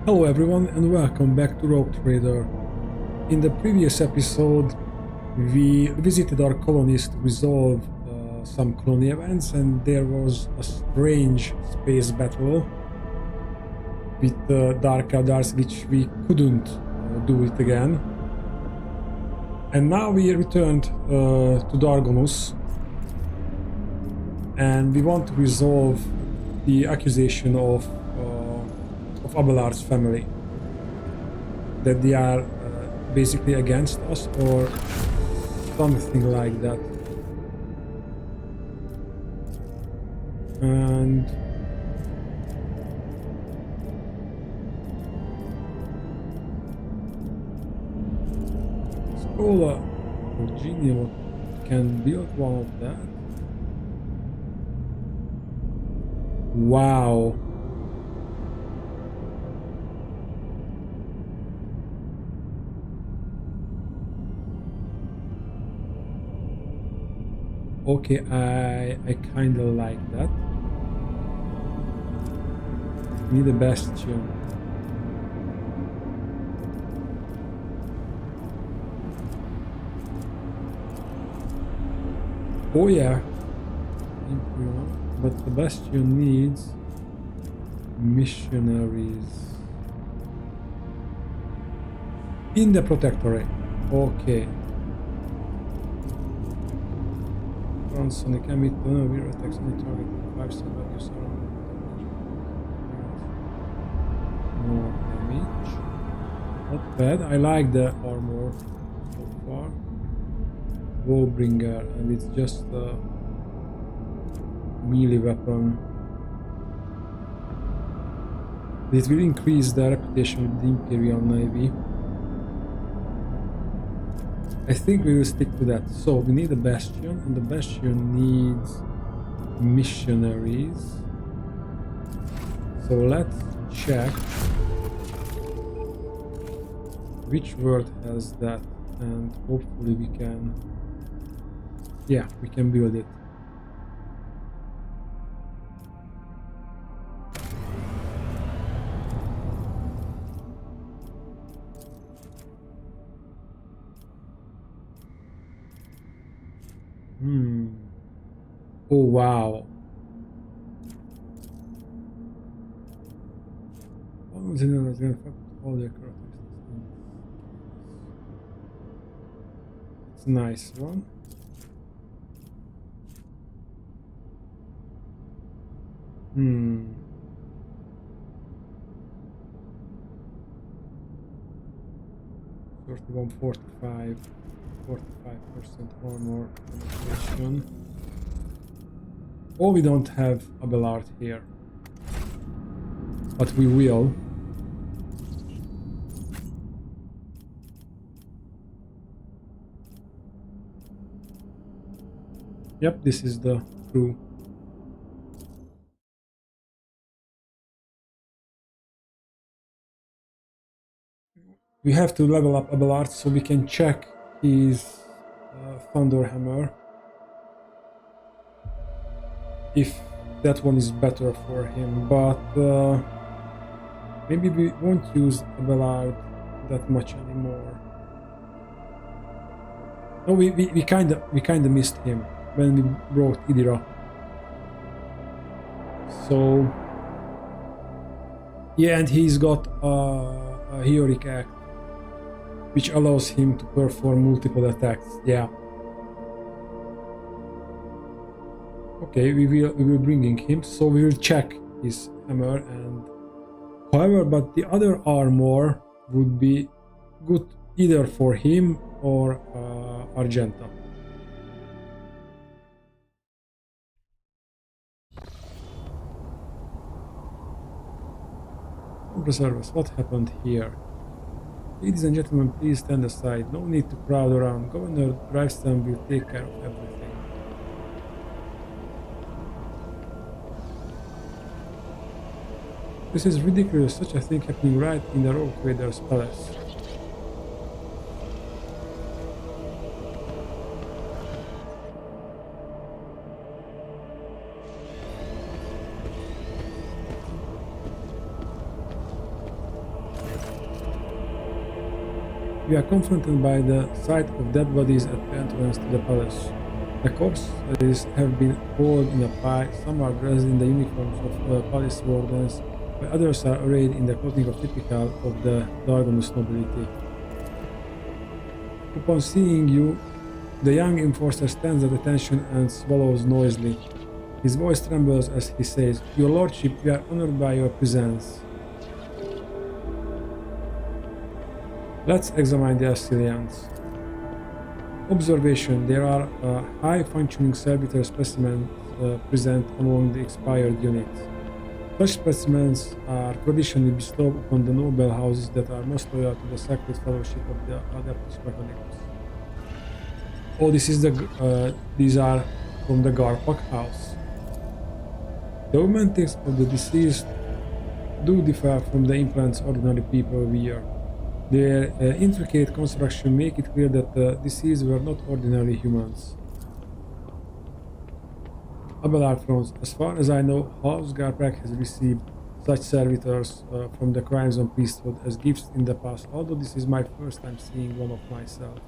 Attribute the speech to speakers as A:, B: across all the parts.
A: Hello everyone and welcome back to Rogue Trader. In the previous episode we visited our colonies to resolve some colony events, and there was a strange space battle with Dark Eldars which we couldn't do it again. And now we returned to Dargonus and we want to resolve the accusation of Abelard's family, that they are basically against us or something like that. And Scola Virginia can build one of that. Wow. Okay, I kinda like that. Need a bastion. Oh yeah. But the bastion needs missionaries. In the protectorate. Okay. Sonic emit weird attacks on the target. 5-star values are more damage. Not bad. I like the armor so far. Wallbringer, and it's just a melee weapon. It will increase the reputation with the Imperial Navy. I think we will stick to that. So we need a bastion, and the bastion needs missionaries. So let's check which world has that, and hopefully we can, yeah, we can build it. Oh wow. All the characteristics. It's a nice one. Hmm. $31, 45% armor penetration. Oh, we don't have Abelard here, but we will. Yep, this is the crew. We have to level up Abelard so we can check his Thunderhammer, if that one is better for him, but maybe we won't use Abelard that much anymore. No, we kinda missed him when we brought Idira. So yeah, and he's got a heroic act which allows him to perform multiple attacks. Yeah. Okay, we will bringing him, so we will check his hammer. And however, but the other armor would be good either for him or Argenta. Reservists, what happened here? Ladies and gentlemen, please stand aside. No need to crowd around. Governor Driveston will take care of everything. This is ridiculous, such a thing happening right in the Rogue Trader's palace. We are confronted by the sight of dead bodies at the entrance to the palace. The corpses have been hauled in a pile, some are dressed in the uniforms of palace wardens, while others are arrayed in the clothing of typical of the Dargonus nobility. Upon seeing you, the young enforcer stands at attention and swallows noisily. His voice trembles as he says, "Your lordship, we are honored by your presence." Let's examine the Assyrians. Observation: there are high-functioning servitor specimens present among the expired units. Such specimens are traditionally bestowed upon the noble houses that are most loyal to the sacred fellowship of the Adeptus Mechanicus. Oh, these are from the Garpak house. The ornaments of the deceased do differ from the implants ordinary people wear. Their intricate construction make it clear that the deceased were not ordinary humans. Abelard fronts. As far as I know, House Garpak has received such servitors from the Crimson Priesthood as gifts in the past, although this is my first time seeing one of myself.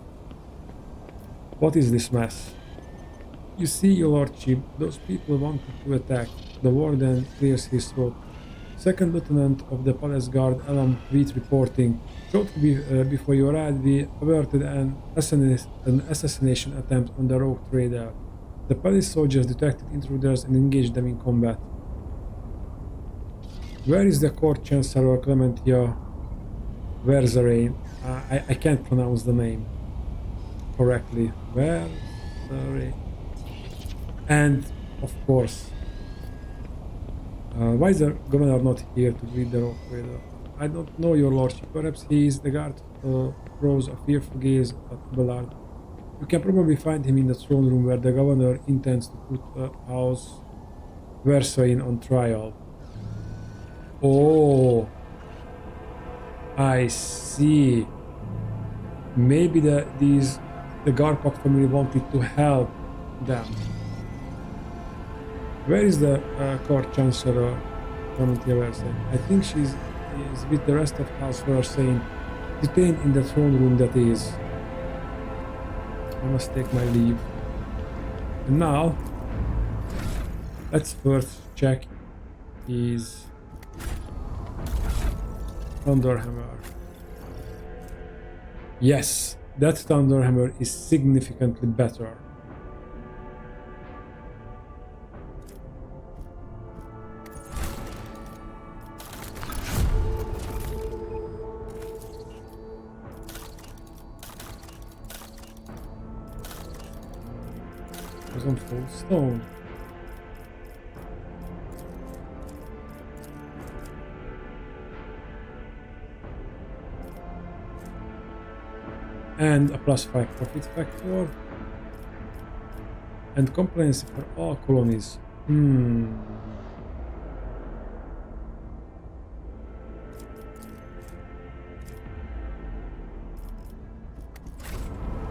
A: What is this mess? You see, your lordship, those people wanted to attack. The warden clears his throat. Second Lieutenant of the Palace Guard, Alan Wheat reporting. Shortly before you arrived, we averted an assassination attempt on the rogue trader. The palace soldiers detected intruders and engaged them in combat. Where is the court chancellor Clementia Werserian? I can't pronounce the name correctly. Werserian. And, of course, why is the governor not here to greet the rogue trader? I don't know, your lordship. Perhaps he is the guard throws a fearful gaze at Abelard. You can probably find him in the throne room where the governor intends to put House Werserian on trial. Oh, I see. Maybe the Garpak family wanted to help them. Where is the court chancellor, Clementia Werserian? I think she is with the rest of House Werserian, detained in the throne room, that is. I must take my leave. And now, let's first check his Thunderhammer. Yes, that Thunderhammer is significantly better. On full stone. And a +5 profit factor. And comprehensive for all colonies.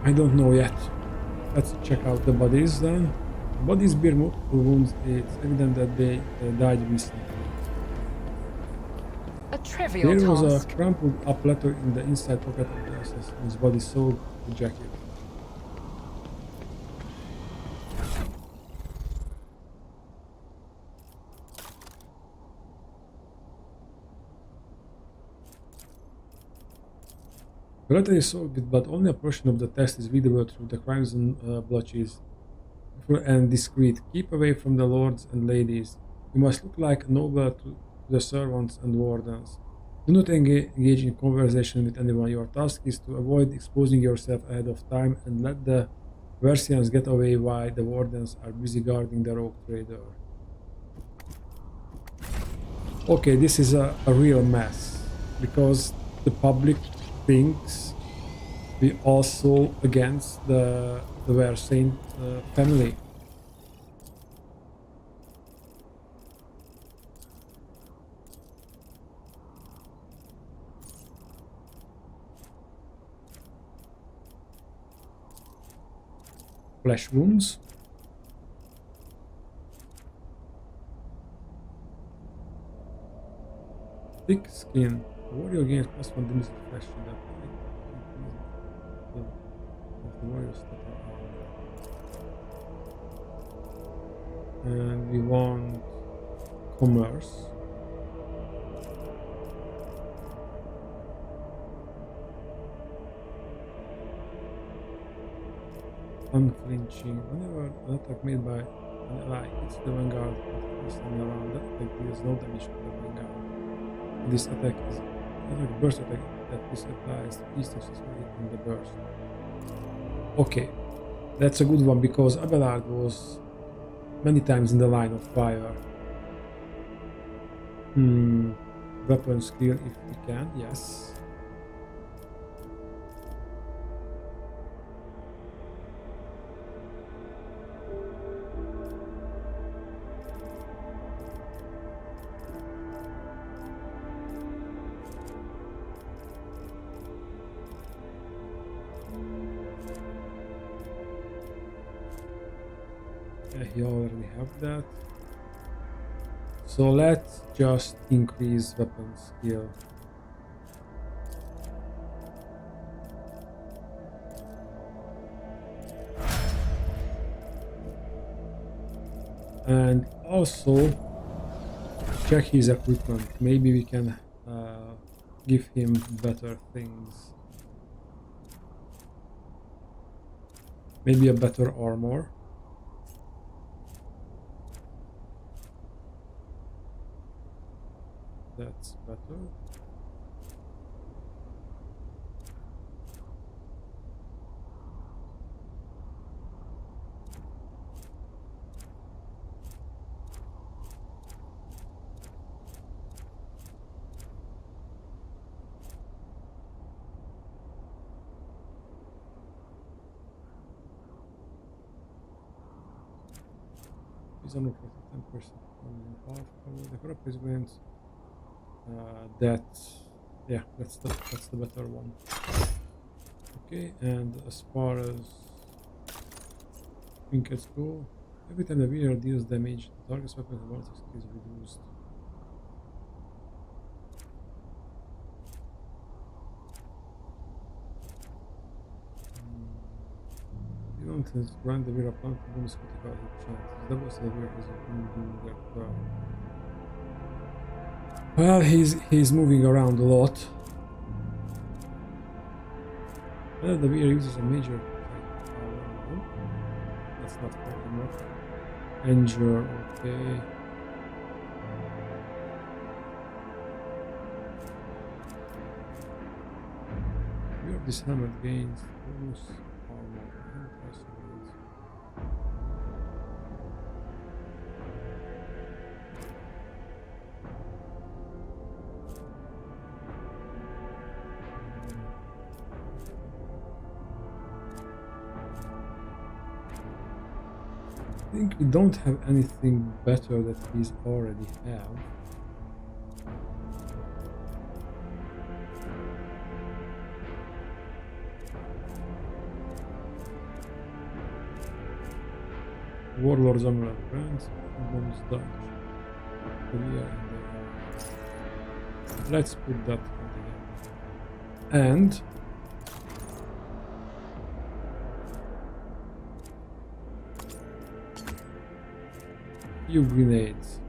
A: I don't know yet. Let's check out the bodies then. Bodies bear multiple wounds. It's evident that they died recently.
B: A trivial
A: There was
B: task.
A: a crumpled up letter in the inside pocket of the assassin's body, so the jacket. The letter is solved, but only a portion of the text is readable through the crimson blotches. And discreet. Keep away from the lords and ladies. You must look like a noble to the servants and wardens. Do not engage in conversation with anyone. Your task is to avoid exposing yourself ahead of time and let the Werserians get away while the wardens are busy guarding the rogue trader. Okay, this is a real mess, because the public thinks we also against the Werserian family. Flesh wounds. Thick skin. Warrior gains +1 damage to flesh in that. the warriors that are armed. And we want commerce. Unflinching. Whenever an attack made by an ally hits the vanguard at the first time around, that attack deals no damage to the vanguard. This attack is a burst attack that this applies to each successfully in the burst. Okay, that's a good one because Abelard was many times in the line of fire. Weapon skill if we can, yes. He already have that. So let's just increase weapon skill. And also check his equipment. Maybe we can give him better things. Maybe a better armor. That's better. Is on 10% half cover. The corrupt resilient. That's the better one. Okay, and as far as trinkets go, every time the wearer deals damage, the target's weapon ballistic is reduced. You don't grant the wearer plant bonus critical hit chance. Doubles the wearer has been their turn. Well, he's moving around a lot. Well, the wearer uses a major power. That's not fair enough. Injure, okay. Wearer disarmed gains bonus armor. I think we don't have anything better that these already have. Warlord's Amulet grants bonus dodge. Let's put that on the end. And few grenades.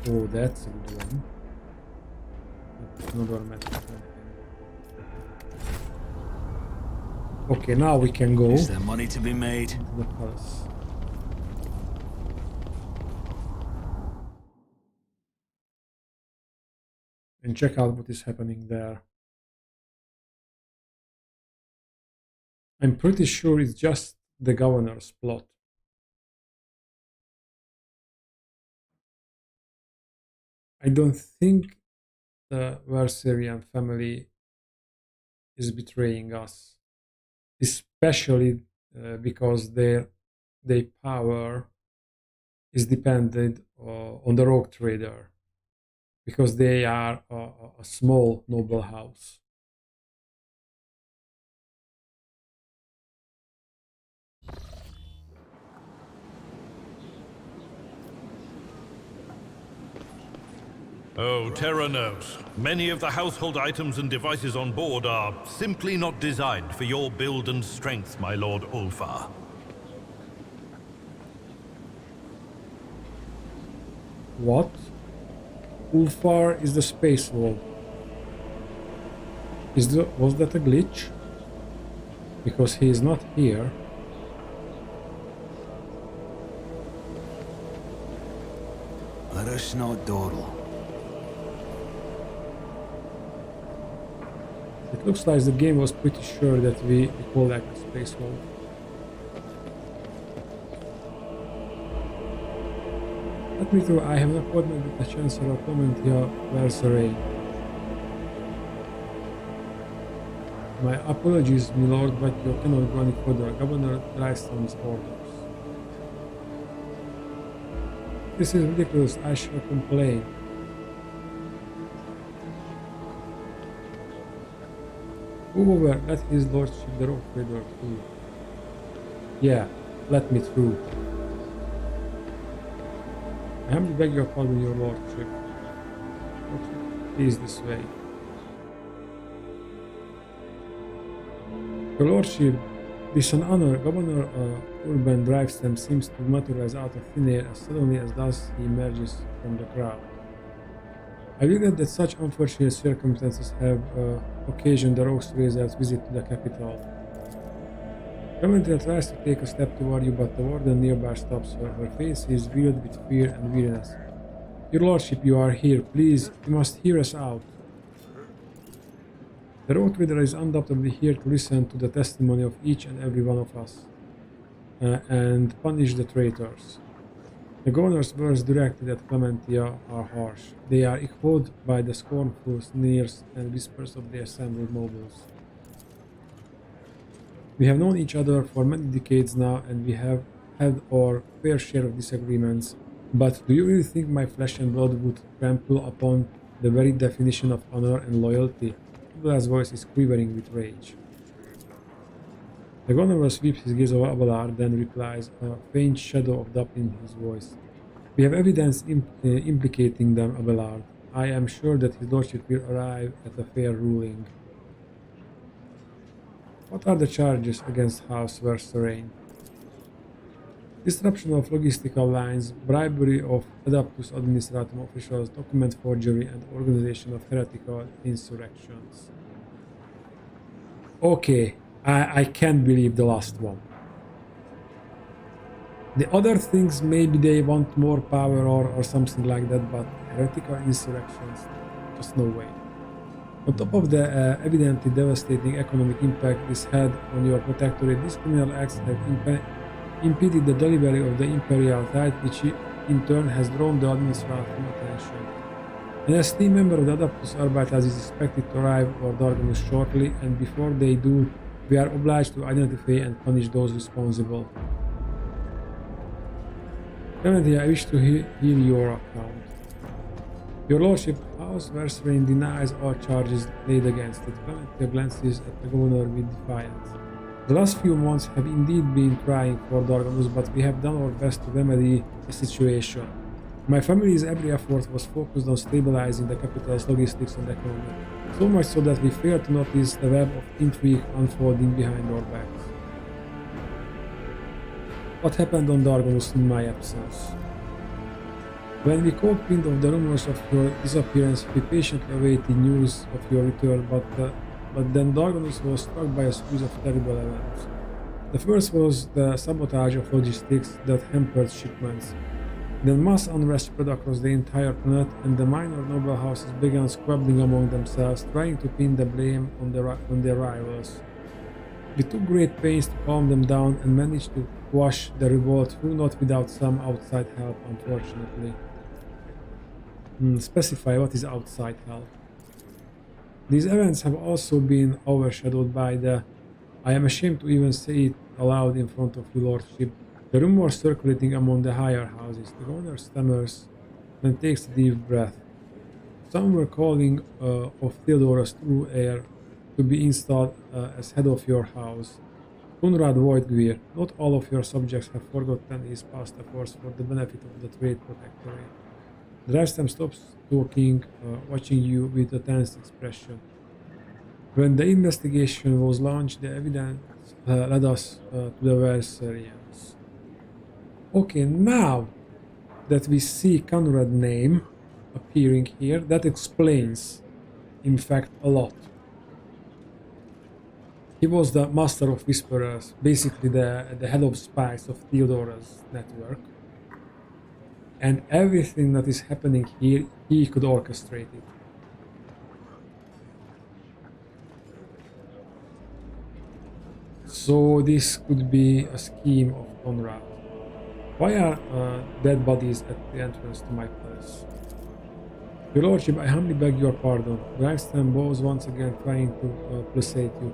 A: Oh, that's a good one. Another metal. Okay, now we can go.
B: Is there money to be made?
A: To the palace. And check out what is happening there. I'm pretty sure it's just the governor's plot. I don't think the Werserian family is betraying us, especially because their power is dependent on the rogue trader, because they are a small noble house.
B: Oh, Terra knows. Many of the household items and devices on board are simply not designed for your build and strength, my Lord Ulfar.
A: What? Ulfar is the space wolf. Was that a glitch? Because he is not here.
C: Let us not dawdle.
A: It looks like the game was pretty sure that we call like a space wolf. Let me through. I have an appointment with the Chancellor of Clementia Werserians. My apologies, my lord, but you cannot go any further. Governor Dryson's orders. This is ridiculous. I shall complain. Move over. Let his lordship the road trader through. Yeah, let me through. I humbly beg your pardon, your lordship. Please this way. Your lordship, this an honor. Governor Urban Drivestem seems to materialize out of thin air as suddenly as thus he emerges from the crowd. I regret that such unfortunate circumstances have occasioned the Rogue's Razor's visit to the capital. Clementia tries to take a step toward you, but the warden nearby stops her. Her face is veiled with fear and weariness. Your lordship, you are here. Please, you must hear us out. The road trader is undoubtedly here to listen to the testimony of each and every one of us and punish the traitors. The governor's words directed at Clementia are harsh. They are echoed by the scornful sneers and whispers of the assembled nobles. We have known each other for many decades now, and we have had our fair share of disagreements, but do you really think my flesh and blood would trample upon the very definition of honor and loyalty? Abelard's voice is quivering with rage. The governor sweeps his gaze over Abelard, then replies, a faint shadow of doubt in his voice. We have evidence implicating them, Abelard. I am sure that his lordship will arrive at a fair ruling. What are the charges against House Werserian? Disruption of logistical lines, bribery of Adeptus Administratum officials, document forgery, and organization of heretical insurrections. Okay, I can't believe the last one. The other things, maybe they want more power or something like that, but heretical insurrections, just no way. On top of the evidently devastating economic impact this had on your protectorate, these criminal acts have impeded the delivery of the imperial tithe, which in turn has drawn the administrative attention. An esteemed member of the Adeptus Arbitrages is expected to arrive or Darganus shortly, and before they do, we are obliged to identify and punish those responsible. Clementia, I wish to hear your account. Your lordship, House Werserian denies all charges laid against it. Clementia glances at the governor with defiance. The last few months have indeed been trying for Darganus, but we have done our best to remedy the situation. My family's every effort was focused on stabilizing the capital's logistics and economy, so much so that we failed to notice the web of intrigue unfolding behind our backs. What happened on Darganus in my absence? When we caught wind of the rumors of your disappearance, we patiently awaited news of your return, but then Darganus was struck by a series of terrible events. The first was the sabotage of logistics that hampered shipments. Then mass unrest spread across the entire planet, and the minor noble houses began squabbling among themselves, trying to pin the blame on their rivals. We took great pains to calm them down and managed to quash the revolt, though not without some outside help, unfortunately. Specify what is outside help. These events have also been overshadowed by the, I am ashamed to even say it aloud in front of your lordship, the rumors circulating among the higher houses. The governor stammers, then takes a deep breath. Some were calling of Theodorus True Heir to be installed as head of your house. Conrad Voigtgwir, not all of your subjects have forgotten his past efforts for the benefit of the trade protectorate. Drivestem stops talking, watching you with a tense expression. When the investigation was launched, the evidence led us to the Werserians. Okay, now that we see Conrad name appearing here, that explains, in fact, a lot. He was the master of whisperers, basically the head of spies of Theodora's network. And everything that is happening here, he could orchestrate it. So this could be a scheme of Conrad. Why are dead bodies at the entrance to my palace? Your lordship, I humbly beg your pardon. Drivestem was once again trying to placate you.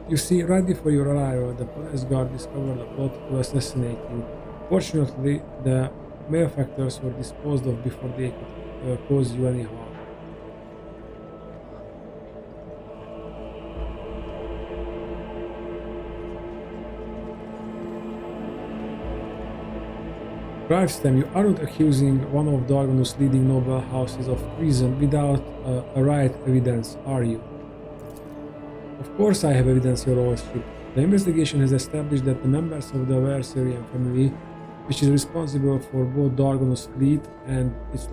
A: You see, right before your arrival, the palace guard discovered a plot to assassinate you. Fortunately, the malefactors were disposed of before they could cause you any harm. Drivestem, you aren't accusing one of Dargonus' leading noble houses of treason without a right evidence, are you? Of course I have evidence, your lordship. The investigation has established that the members of the Werserian family, which is responsible for both Dargonus' fleet and its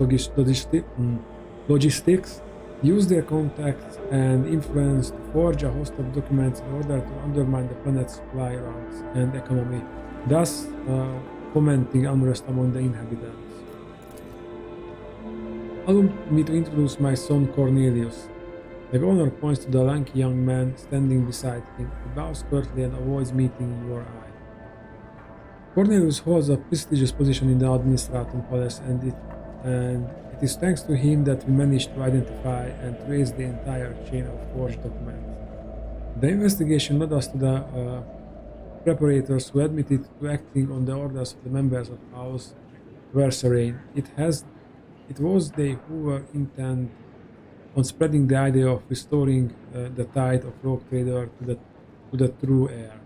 A: logistics, used their contacts and influence to forge a host of documents in order to undermine the planet's supply routes and economy, thus fomenting unrest among the inhabitants. Allow me to introduce my son Cornelius. The governor points to the lanky young man standing beside him. He bows curtly and avoids meeting your eye. Cornelius holds a prestigious position in the Administratum Palace, and it is thanks to him that we managed to identify and trace the entire chain of forged documents. The investigation led us to the preparators who admitted to acting on the orders of the members of House Werserian. It was they who were intent on spreading the idea of restoring the tide of rogue trader to the true heir.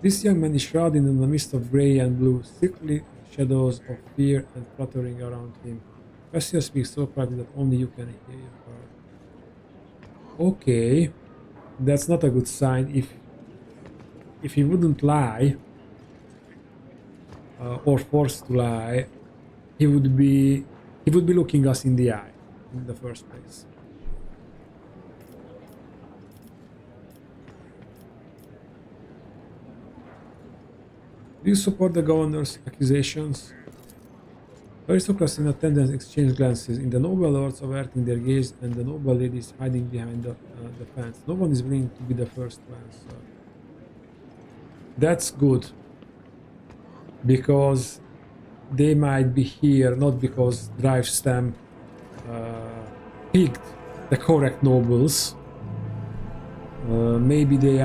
A: This young man is shrouded in the mist of grey and blue, sickly shadows of fear and fluttering around him. Vessia speaks so quietly that only you can hear her. Okay, that's not a good sign. If he wouldn't lie or forced to lie, he would be looking us in the eye in the first place. Do you support the governor's accusations? Aristocrats in attendance exchange glances, in the noble lords averting their gaze and the noble ladies hiding behind the fence. No one is willing to be the first to answer. That's good, because they might be here not because Drivestem picked the correct nobles. Maybe they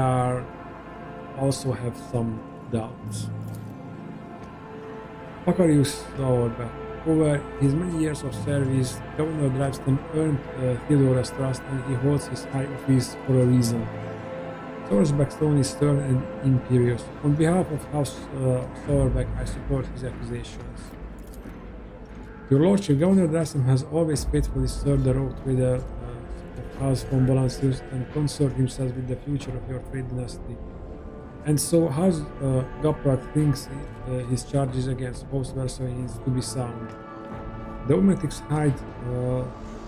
A: also have some doubts. Macarius Orbe. Over his many years of service, Governor Drivestem earned Theodora's trust, and he holds his high office for a reason. Sorsbeck's tone is stern and imperious. On behalf of House Sorbeck, I support his accusations. Your Lordship, Governor Drivestem has always faithfully served the rogue trader of House von Balancius and concerned himself with the future of your trade dynasty. And so House Gaprak thinks his charges against House Werserians to be sound. The Ometics hide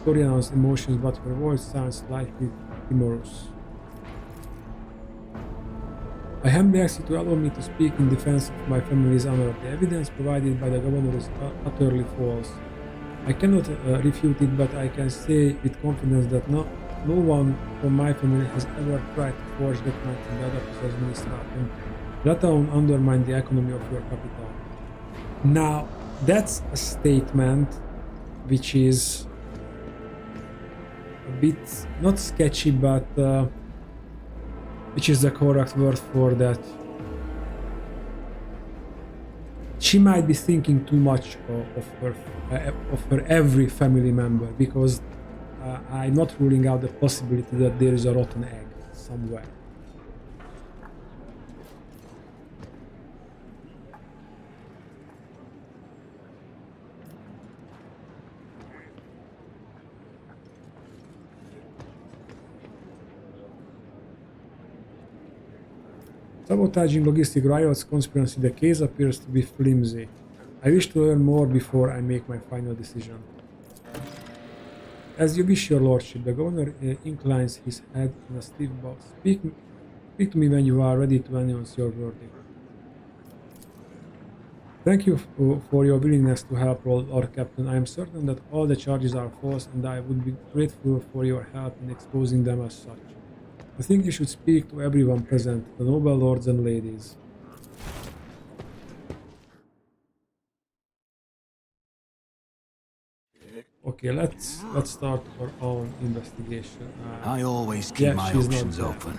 A: Toriana's emotions, but her voice sounds slightly timorous. I humbly ask you to allow me to speak in defense of my family's honor. The evidence provided by the governor is utterly false. I cannot refute it, but I can say with confidence that no one from my family has ever tried to forge documents in the other officer's administration, let alone undermine the economy of your capital. Now, that's a statement which is a bit, not sketchy, but which is the correct word for that. She might be thinking too much of her every family member, because I'm not ruling out the possibility that there is a rotten egg somewhere. Sabotaging logistic riots conspiracy, the case appears to be flimsy. I wish to learn more before I make my final decision. As you wish, your lordship, the governor inclines his head in a stiff bow. Speak to me when you are ready to announce your verdict. Thank you for your willingness to help, Lord Captain. I am certain that all the charges are false, and I would be grateful for your help in exposing them as such. I think you should speak to everyone present, the noble lords and ladies. Okay, let's start our own investigation.
C: I always keep my
A: she's
C: options
A: not
C: open.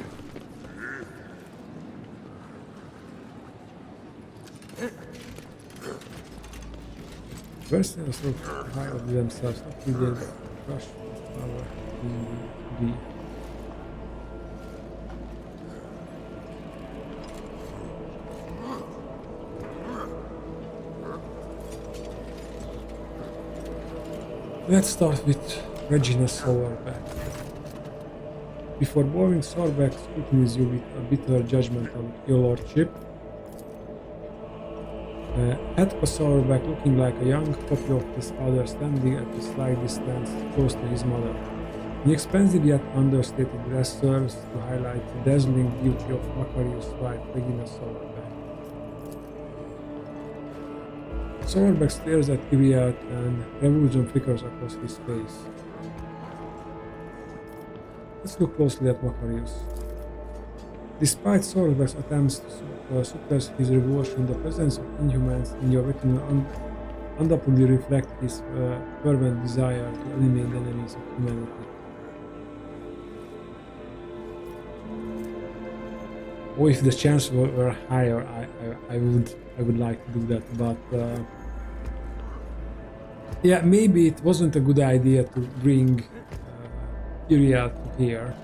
A: Werserians look high of themselves, not really crush power in the Let's start with Regina Sowerbeck. Before boring Sowerbeck scrutinize you with a bitter judgment on your lordship, Edka Sowerbeck, looking like a young copy of his father, standing at a slight distance close to his mother. The expensive yet understated dress serves to highlight the dazzling beauty of Macarius' wife, Regina Sowerbeck. Sowerbeck stares at Iriat and revolution flickers across his face. Let's look closely at Macarius. Despite Sowerbeck's attempts to suppress his revulsion, the presence of inhumans in your retinue undoubtedly reflects his fervent desire to eliminate the enemies of humanity. Oh, if the chance were higher, I would like to do that, but yeah, maybe it wasn't a good idea to bring Iriat to here.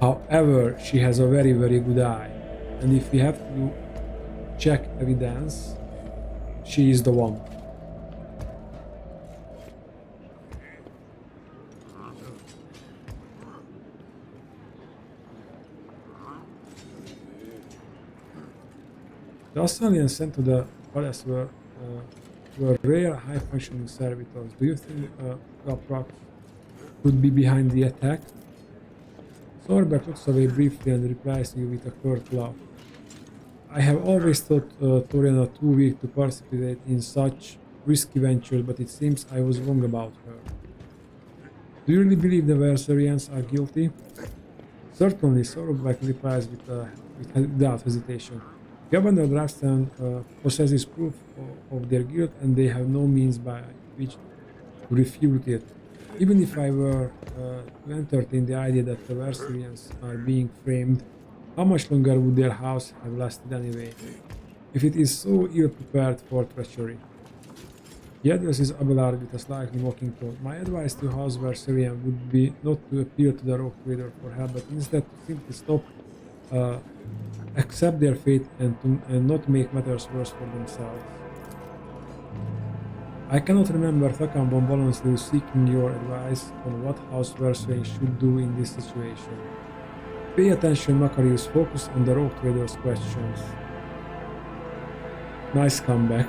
A: However, she has a very, very good eye, and if we have to check evidence, she is the one. The Australians sent to the palace were rare, high-functioning servitors. Do you think Gaprak could be behind the attack? Sowerbeck looks away briefly and replies you with a curt laugh. I have always thought Toriana too weak to participate in such risky ventures, but it seems I was wrong about her. Do you really believe the Werserians are guilty? Certainly, Sowerbeck replies without hesitation. Governor Drafton possesses proof of their guilt, and they have no means by which to refute it. Even if I were to entertain the idea that the Werserians are being framed, how much longer would their house have lasted anyway, if it is so ill-prepared for treachery? He addresses Abelard with a slightly mocking tone. My advice to House Werserian would be not to appeal to the Rogue Trader for help, but instead to simply stop, accept their fate, and not make matters worse for themselves. I cannot remember Thakam von Valenslu seeking your advice on what House Werserian should do in this situation. Pay attention, Macarius, focus on the Rogue Trader's questions. Nice comeback.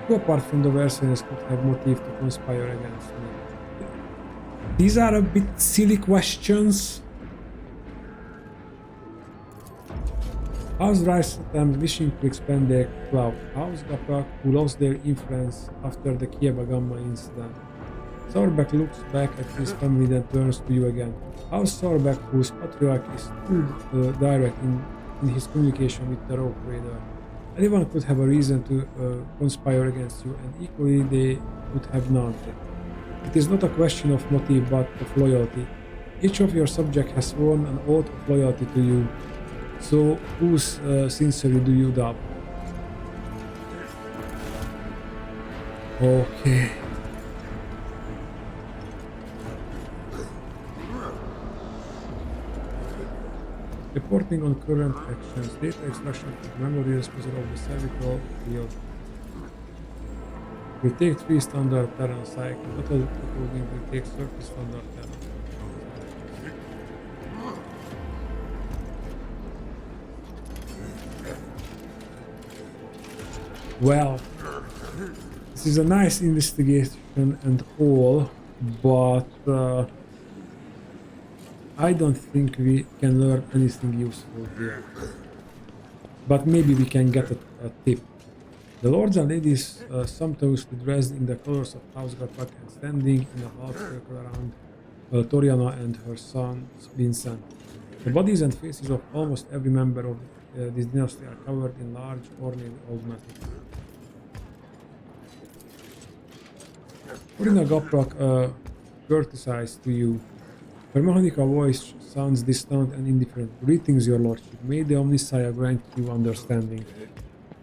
A: Who apart from the Werserians could have motive to conspire against me? These are a bit silly questions. House Rystam wishing to expand their clout. House Gaprak, who lost their influence after the Kieva Gamma incident. Sowerbeck looks back at his family, then turns to you again. House Sowerbeck, whose patriarch is too direct in his communication with the Rogue Trader. Anyone could have a reason to conspire against you, and equally they would have none. It is not a question of motive, but of loyalty. Each of your subjects has sworn an oath of loyalty to you. So, whose sincerely do you doubt? Okay. Reporting on current actions. Data extraction from memory disposal of the cervical field. Will take 3 standard Terran cycles. Total decoding will take 30 standard Terran. Well, this is a nice investigation and all, but I don't think we can learn anything useful here. But maybe we can get a tip. The lords and ladies sumptuously dressed in the colors of House Gapak and standing in a half circle around Toriana and her son Vincent. The bodies and faces of almost every member of this dynasty are covered in large ornate old metal. Torina Gaprak courtesies to you. Her mechanical voice sounds distant and indifferent. Greetings, your lordship. May the Omnissiah grant you understanding.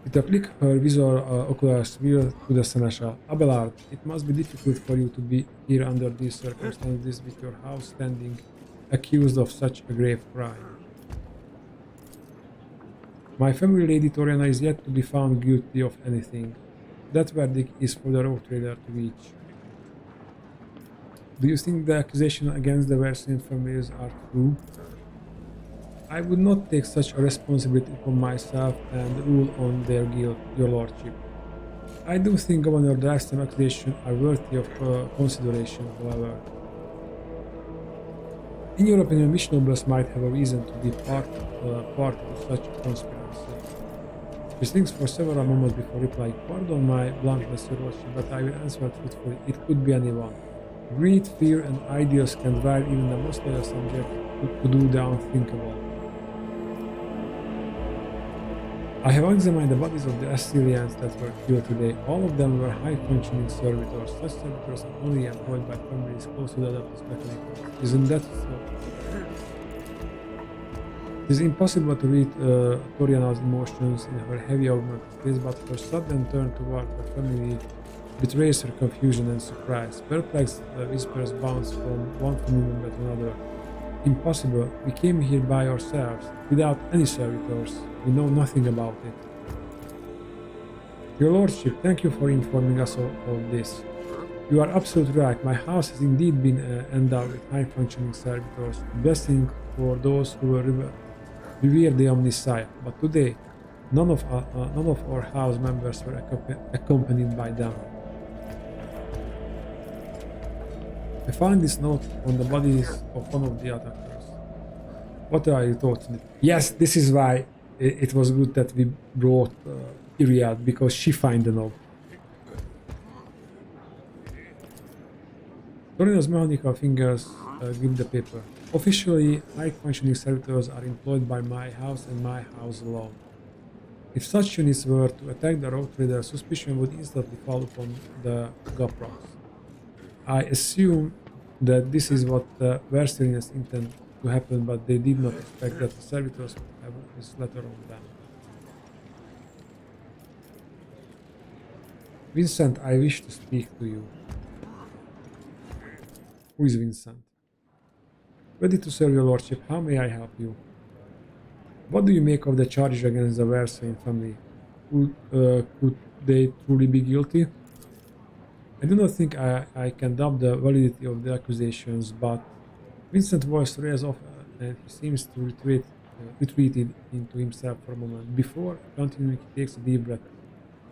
A: It appliques her visual ocular sphere to the Seneschal. Abelard, it must be difficult for you to be here under these circumstances with your house standing accused of such a grave crime. My family Lady Toriana is yet to be found guilty of anything. That verdict is for the rogue trader to reach. Do you think the accusations against the Werserian families are true? I would not take such a responsibility upon myself and rule on their guilt, your lordship. I do think Governor Dark's accusations are worthy of consideration, however. In your opinion, which nobles might have a reason to be party to such a conspiracy? She thinks for several moments before replying, pardon my bluntness, your lordship, but I will answer truthfully. It could be anyone. Greed, fear, and ideals can drive even the most loyal subject to do the unthinkable. I have examined the bodies of the Assyrians that were killed today. All of them were high-functioning servitors. Such servitors are only employed by families close to the adeptus mechanicus. Isn't that so? It is impossible to read Toriana's emotions in her heavy augmented face, but her sudden turn toward her family betrays her confusion and surprise. Perplexed, whispers bounce from one family member to another. Impossible. We came here by ourselves, without any servitors. We know nothing about it. Your lordship, thank you for informing us of this. You are absolutely right. My house has indeed been endowed with high-functioning servitors, a blessing for those who revere the Omnissiah. But today, none of our house members were accompanied by them. I found this note on the bodies of one of the attackers. What are your thoughts on it? Yes, this is why it was good that we brought Iriad, because she found the note. Torino's mechanical fingers grip the paper. Officially, high-functioning servitors are employed by my house and my house alone. If such units were to attack the rogue trader, suspicion would instantly fall upon the Gapraks. I assume that this is what the Werserians intend to happen, but they did not expect that the servitors would have this letter on them. Vincent, I wish to speak to you. Who is Vincent? Ready to serve your lordship. How may I help you? What do you make of the charges against the Werserian family? Could they truly be guilty? I do not think I can doubt the validity of the accusations, but Vincent's voice raised off and he seems to retreated into himself for a moment. Before continuing, he takes a deep breath.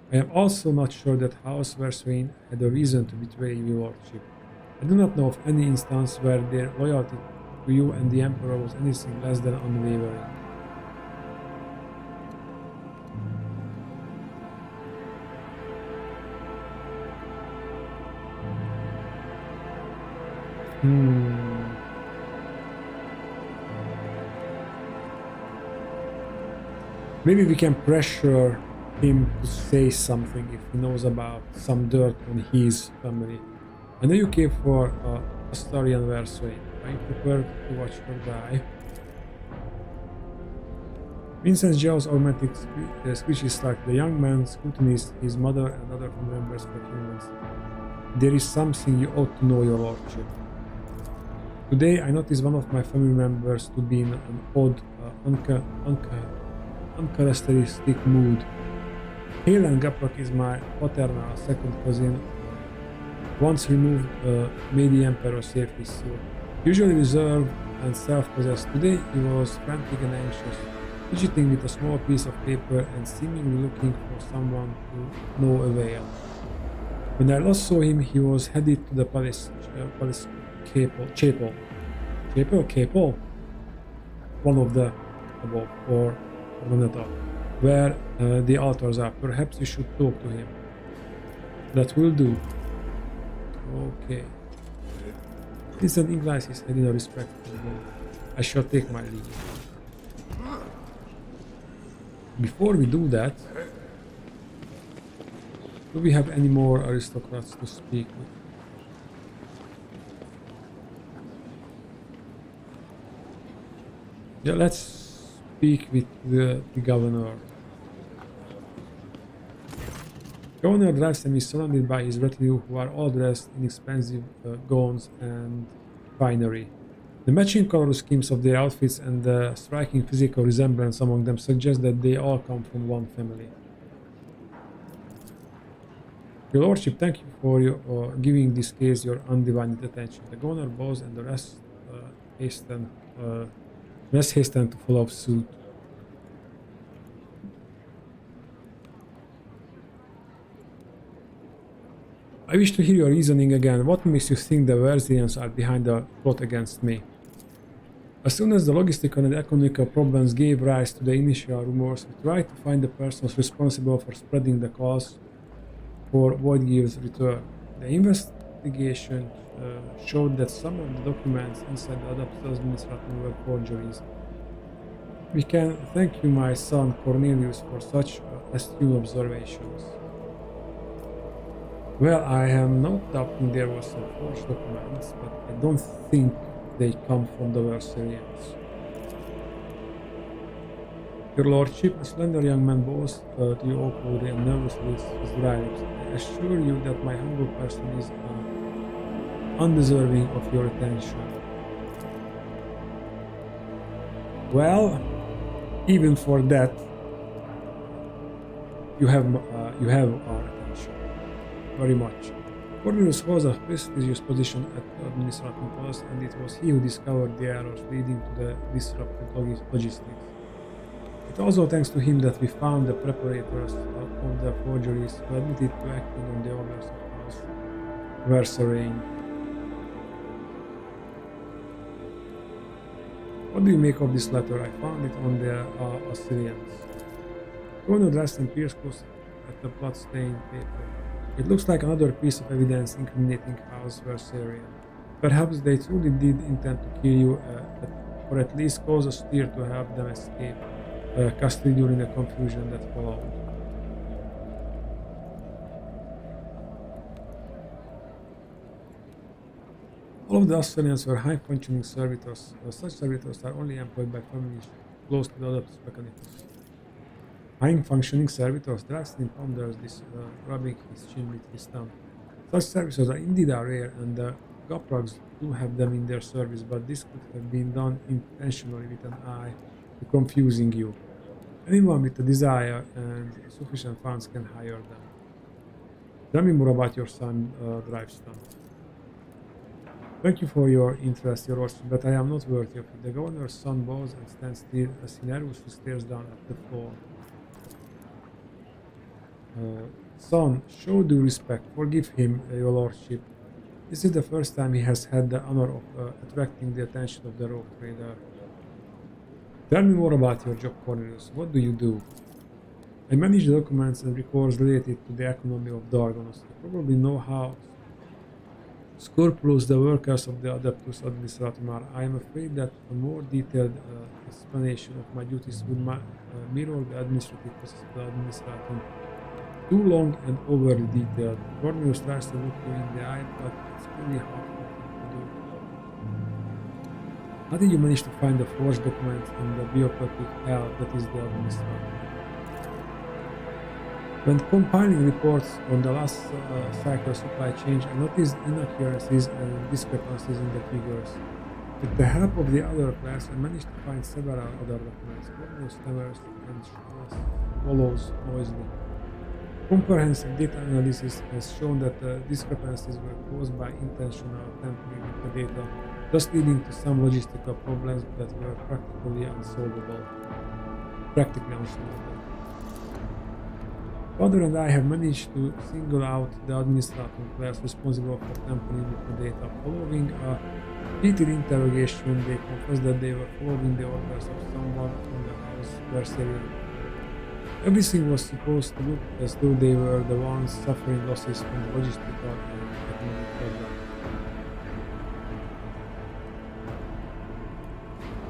A: I am also not sure that House Werserian had a reason to betray your lordship. I do not know of any instance where their loyalty to you and the Emperor was anything less than unwavering. Maybe we can pressure him to say something if he knows about some dirt on his family. I know you came for Astarian Werserian. Are you prepared to watch her die? Vincent's jaws augmented screeches like the young man scrutinized his mother and other family members for humans. There is something you ought to know, your lordship. Today I noticed one of my family members to be in an odd, uncharacteristic mood. Halen Gaprak is my paternal second cousin. Once removed, may the Emperor save his soul. Usually reserved and self-possessed, today he was frantic and anxious. fidgeting with a small piece of paper and seemingly looking for someone to no avail. When I last saw him, he was headed to the palace chapel, one of the above, or Moneta, where the altars are. Perhaps you should talk to him. That will do. Okay. Vincent inclines his head in a respectful manner. I shall take my leave. Before we do that, do we have any more aristocrats to speak with? Yeah, let's speak with the governor. Governor drives and is surrounded by his retinue, who are all dressed in expensive gowns and finery. The matching color schemes of their outfits and the striking physical resemblance among them suggest that they all come from one family. Your lordship, thank you for giving this case your undivided attention. The governor bows and the rest hasten to follow suit. I wish to hear your reasoning again. What makes you think the Werserians are behind the plot against me? As soon as the logistical and economical problems gave rise to the initial rumors, we tried to find the persons responsible for spreading the cause for Voidgiv's return. The investigation showed that some of the documents inside the Adaptus Administratum were forgeries. We can thank you, my son Cornelius, for such astute observations. Well, I am not doubting there were some forged documents, but I don't think they come from the Werserians. Your lordship, a slender young man bows to you awkwardly and nervously with his dry lips. I assure you that my humble person is undeserving of your attention. Well, even for that, you have our attention. Very much. Cornelius holds a prestigious position at the Administratum Palace, and it was he who discovered the errors leading to the disrupted logistics. It's also thanks to him that we found the preparators of the forgeries who admitted to acting on the orders of House Werserians. What do you make of this letter? I found it on the Assyrians. Governor dressed in pierced clothes at the blood-stained paper. It looks like another piece of evidence incriminating House Werserian. Perhaps they truly did intend to kill you, or at least cause a steer to help them escape custody during the confusion that followed. All of the Australians were high-functioning servitors. Such servitors are only employed by families close to the Adeptus Mechanicus. High-functioning servitors, Drastin ponders this, rubbing his chin with his thumb. Such servitors are indeed rare, and the Goprogs do have them in their service, but this could have been done intentionally with an eye to confusing you. Anyone with a desire and sufficient funds can hire them. Tell me more about your son, Driveston. Thank you for your interest, your lordship, but I am not worthy of it. The governor's son bows and stands still as he nervously stares down at the floor. Son, show due respect. Forgive him, your lordship. This is the first time he has had the honor of attracting the attention of the rogue trader. Tell me more about your job, Cornelius. What do you do? I manage the documents and records related to the economy of Dargonos. You probably know how scrupulous the workers of the Adeptus Administratum are. I am afraid that a more detailed explanation of my duties would mirror the administrative process of the Administratum. Too long and overly detailed. Cornelius tries to look you in the eye, but it's really hard for him to do. How did you manage to find the forged documents in the bureaucratic hell that is the Administratum? When compiling reports on the last cycle supply chain, I noticed inaccuracies and discrepancies in the figures. With the help of the other class, I managed to find several other documents. Cornelius stammers and swallows noisily. Comprehensive data analysis has shown that the discrepancies were caused by intentional tampering with the data, thus leading to some logistical problems that were practically unsolvable. practically unsolvable. Father and I have managed to single out the administrator class responsible for tampering with the data. Following a heated interrogation, they confessed that they were following the orders of someone from the house Werserian. Everything was supposed to look as though they were the ones suffering losses from the logistical and economic program.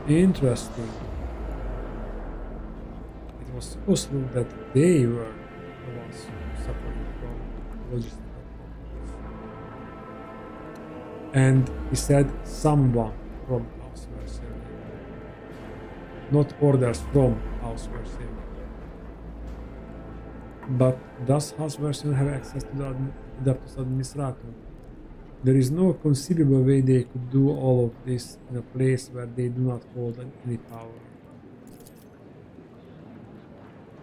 A: Interesting. It was supposed to look that they were the ones suffering from logistical problems. And he said someone from House Werserian, not orders from House Werserian. But does House Werserian have access to the Adeptus Administratum? There is no conceivable way they could do all of this in a place where they do not hold any power.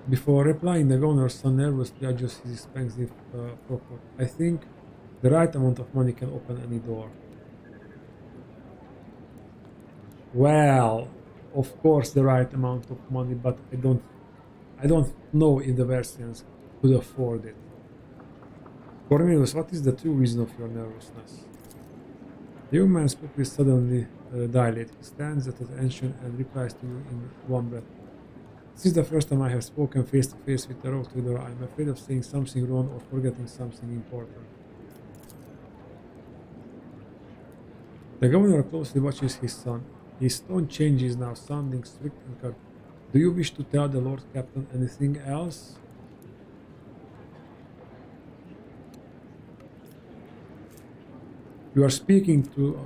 A: Before replying, the governor's son nervously adjusts his expensive frock coat. I think the right amount of money can open any door. Well, of course the right amount of money, but I don't know if the Werserians could afford it. Cornelius, what is the true reason of your nervousness? The young man's pupils suddenly dilate. He stands at attention and replies to you in one breath. This is the first time I have spoken face to face with a road trader. I am afraid of saying something wrong or forgetting something important. The governor closely watches his son. His tone changes now, sounding strict and curt. Do you wish to tell the Lord Captain anything else? You are speaking to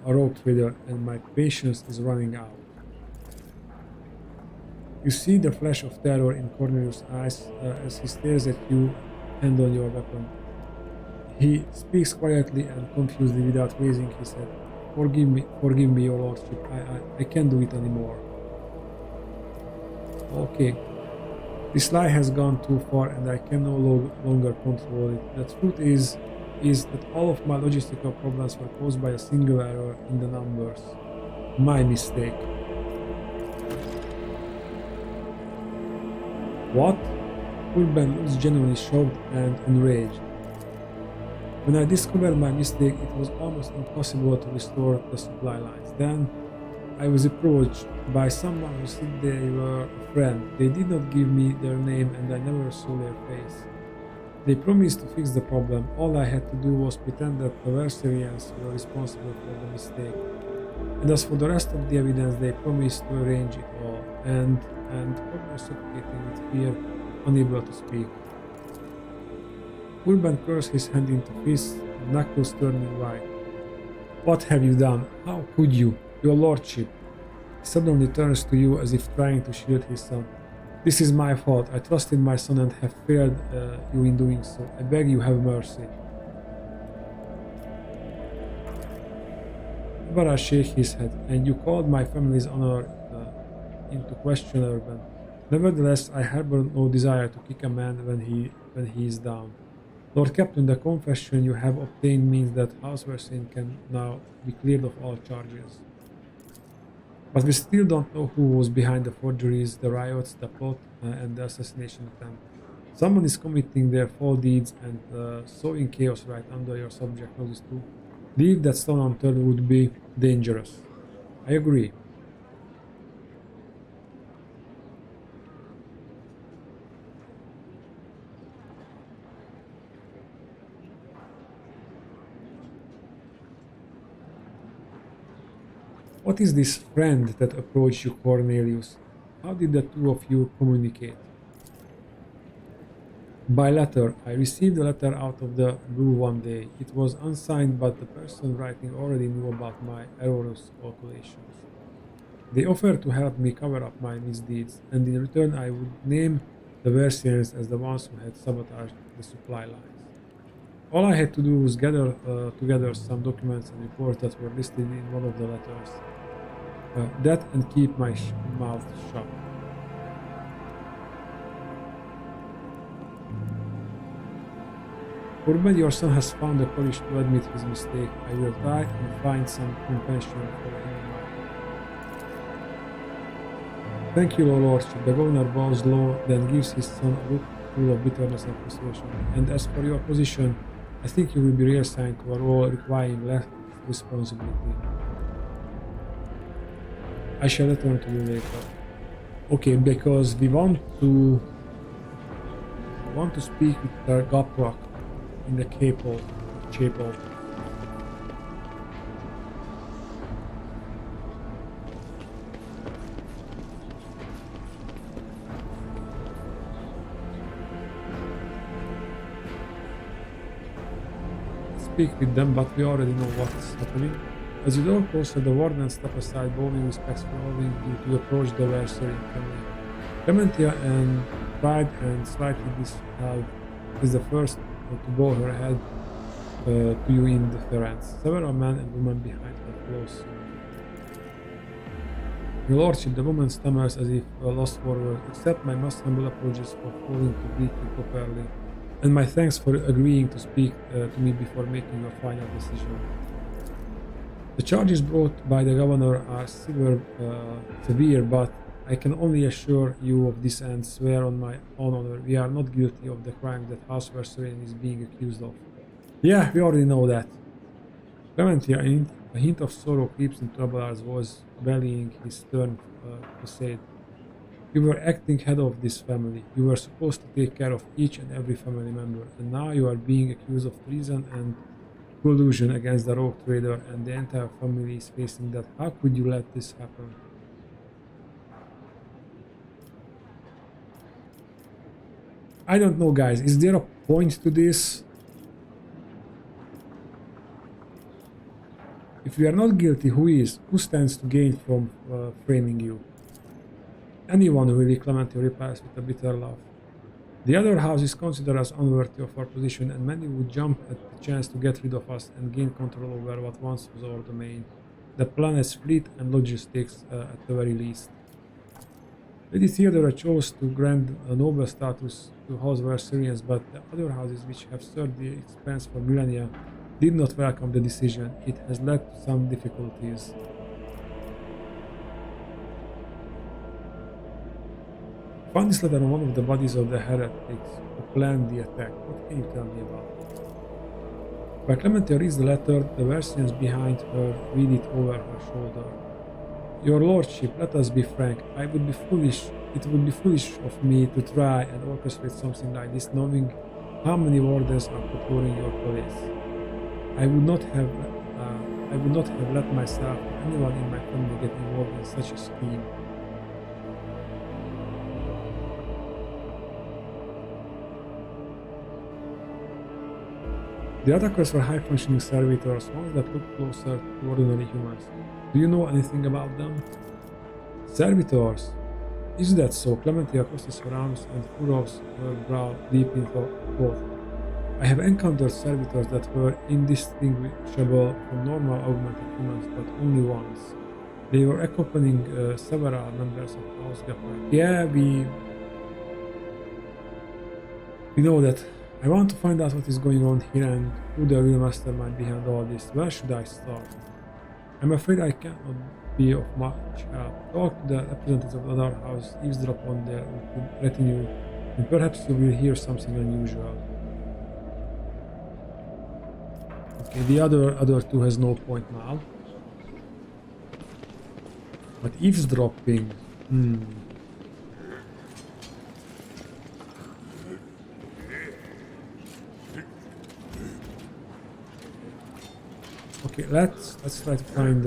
A: a rogue trader and my patience is running out. You see the flash of terror in Cornelius' eyes as he stares at you, hand on your weapon. He speaks quietly and confusedly without raising his head. Forgive me, your lordship. I can't do it anymore. Okay. This lie has gone too far and I can no longer control it. The truth is that all of my logistical problems were caused by a single error in the numbers. My mistake. What? Urban looks genuinely shocked and enraged. When I discovered my mistake, it was almost impossible to restore the supply lines. Then I was approached by someone who said they were a friend. They did not give me their name and I never saw their face. They promised to fix the problem. All I had to do was pretend that the Werserians were responsible for the mistake. And as for the rest of the evidence, they promised to arrange it all. And Cornelius suffocating with fear, unable to speak. Urban cursed his hand into fists, knuckles turning white. What have you done? How could you? Your lordship. He suddenly turns to you as if trying to shield his son. This is my fault. I trusted my son and have failed you in doing so. I beg you have mercy. Ibarra shakes his head. And you called my family's honor into question, Urban. Nevertheless, I harbor no desire to kick a man when he is down. Lord Captain, the confession you have obtained means that House Werserian can now be cleared of all charges. But we still don't know who was behind the forgeries, the riots, the plot, and the assassination attempt. Someone is committing their foul deeds and sowing chaos right under your subject noses too. Leave that stone unturned would be dangerous. I agree. What is this friend that approached you, Cornelius? How did the two of you communicate? By letter. I received a letter out of the blue one day. It was unsigned, but the person writing already knew about my erroneous calculations. They offered to help me cover up my misdeeds, and in return I would name the Werserians as the ones who had sabotaged the supply lines. All I had to do was gather together some documents and reports that were listed in one of the letters. That and keep my mouth shut. Urban, your son has found the courage to admit his mistake. I will try and find some compassion for him. Thank you, Lordship. The governor bows low, then gives his son a look full of bitterness and frustration. And as for your position, I think you will be reassigned to a role requiring less responsibility. I shall return to you later. Okay, because we want to speak with Gaprak in the chapel. Speak with them, but we already know what's happening. As you draw closer, the warden step aside, bowing respectfully, allowing you to approach the Werserian family. Clementia and pride and slightly disheveled is the first to bow her head to you in deference. Several men and women behind her close. Your lordship, the woman stammers as if lost for words. Accept my most humble apologies for failing to greet you properly, and my thanks for agreeing to speak to me before making your final decision. The charges brought by the governor are severe, but I can only assure you of this and swear on my own honor we are not guilty of the crime that House Werserian is being accused of. Yeah, we already know that. Clementia, a hint of sorrow creeps into Abelard's voice, bellying his stern facade. You were acting head of this family. You were supposed to take care of each and every family member, and now you are being accused of treason and collusion against the rogue trader, and the entire family is facing that. How could you let this happen? I don't know, guys. Is there a point to this? If you are not guilty, who is? Who stands to gain from framing you? Anyone, really, Clementia replies with a bitter laugh. The other house is considered as unworthy of our position, and many would jump at the chance to get rid of us and gain control over what once was our domain. The planet's fleet and logistics, at the very least. Lady Theodora chose to grant a noble status to House Werserians, but the other houses which have served the expanse for millennia did not welcome the decision. It has led to some difficulties. Found this letter on one of the bodies of the heretics who planned the attack. What can you tell me about it? While Clementia reads the letter, the Werserians behind her read it over her shoulder. Your lordship, let us be frank. It would be foolish of me to try and orchestrate something like this, knowing how many wardens are patrolling your place. I would not have let myself or anyone in my family get involved in such a scheme. The attackers were high-functioning servitors, ones that looked closer to ordinary humans. Do you know anything about them? Servitors? Is that so? Clementia crosses her arms and furrows her brow deep in thought. I have encountered servitors that were indistinguishable from normal augmented humans, but only once. They were accompanying several members of House Gaprak. Yeah, we know that. I want to find out what is going on here and who the real mastermind behind all this. Where should I start? I'm afraid I cannot be of much help. Talk to the representatives of the other house, eavesdrop on their retinue, and perhaps you will hear something unusual. Okay, the other two has no point now. But eavesdropping... Okay, let's try to find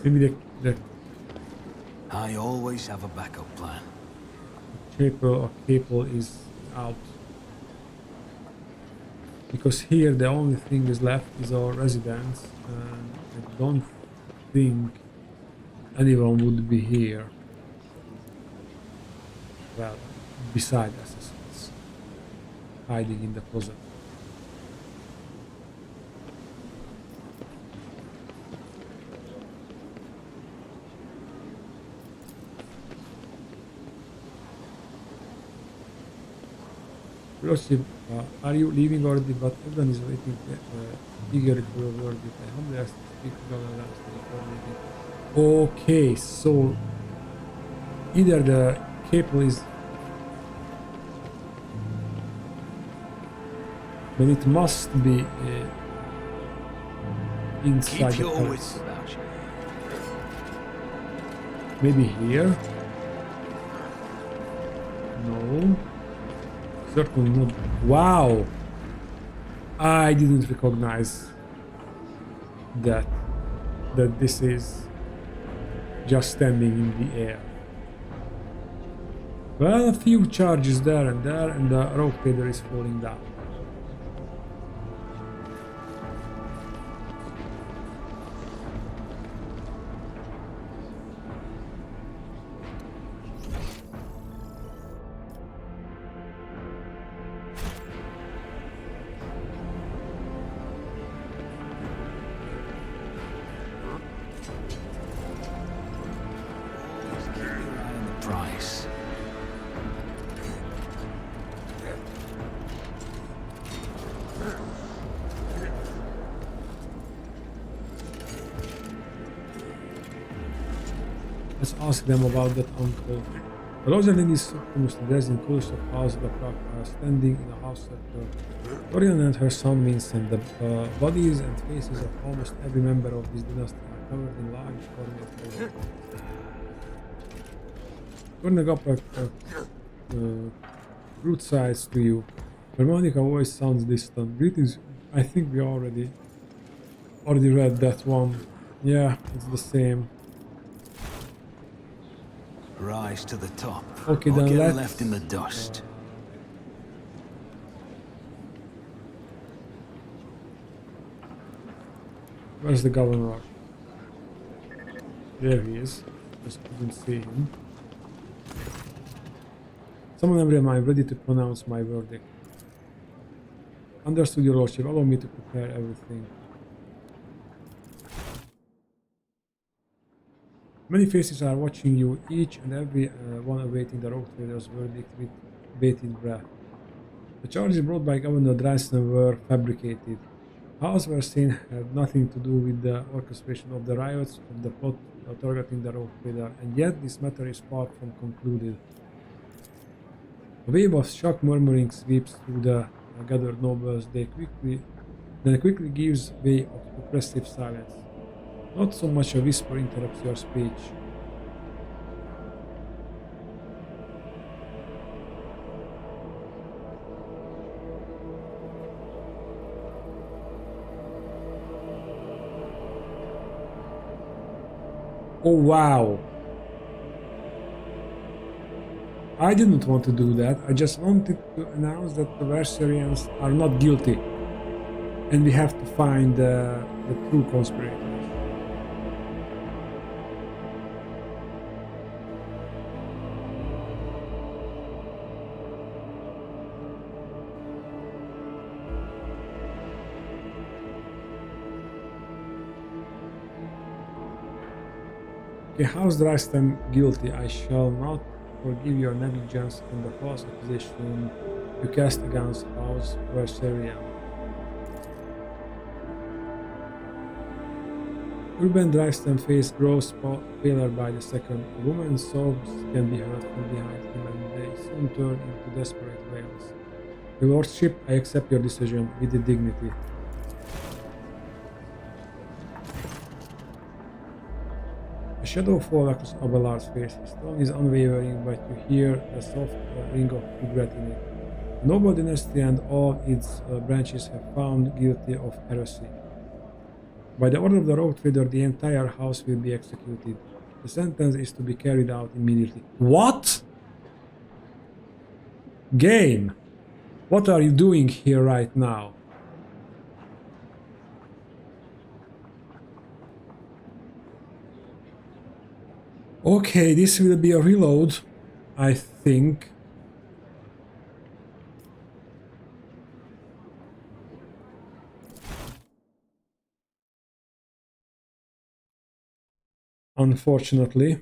A: maybe the
C: I always have a backup plan.
A: chapel or capel is out. Because here the only thing is left is our residence, and I don't think anyone would be here. Well, beside assassins hiding in the closet. Lordship, Are you leaving already? But everyone is waiting eagerly for your verdict. I humbly ask to speak to Governor Ramsay before leaving. Okay, so either the cable is, but it must be inside
C: Keep
A: the
C: your
A: palace.
C: wits about you.
A: Maybe here? No. Certainly not. Wow! I didn't recognize that this is just standing in the air. Well, a few charges there, and the rogue trader is falling down.
C: Keep your eye on the price.
A: Let's ask them about that uncle. Rosalind is supposed to dress in colors of House of the Clock, standing in a house circle. Dorian and her son Vincent, the bodies and faces of almost every member of this dynasty are covered in large ornate clothing. Turning up root sides to you. Harmonica voice sounds distant. Greetings. I think we already read that one. Yeah, it's the same.
C: Rise to the top.
A: Okay,
C: or
A: then
C: get
A: let's
C: left in the dust.
A: Where's the governor? There he is. Just couldn't see him. Summon every mind ready to pronounce my verdict. Understood, your lordship. Allow me to prepare everything. Many faces are watching you, each and every one awaiting the rogue trader's verdict with bated breath. The charges brought by Governor Dryston were fabricated. House Werserian had nothing to do with the orchestration of the riots of the plot targeting the rogue trader, and yet this matter is far from concluded. A wave of shocked murmuring sweeps through the gathered nobles. Then quickly gives way to oppressive silence. Not so much a whisper interrupts your speech. Oh wow! I didn't want to do that. I just wanted to announce that the Werserians are not guilty. And we have to find the true conspirators. Okay, House Dryston guilty. I shall not forgive your negligence and the false accusation you cast against House Werserian. Urban Dryston's face grows paler by the second. A woman's sobs can be heard from behind him, and they soon turn into desperate wails. Your lordship, I accept your decision with dignity. A shadow falls across Abelard's face. His tone is unwavering, but you hear the soft ring of regret in it. The noble dynasty and all its branches have found guilty of heresy. By the order of the rogue trader, the entire house will be executed. The sentence is to be carried out immediately. What? Game! What are you doing here right now? Okay, this will be a reload, I think. Unfortunately.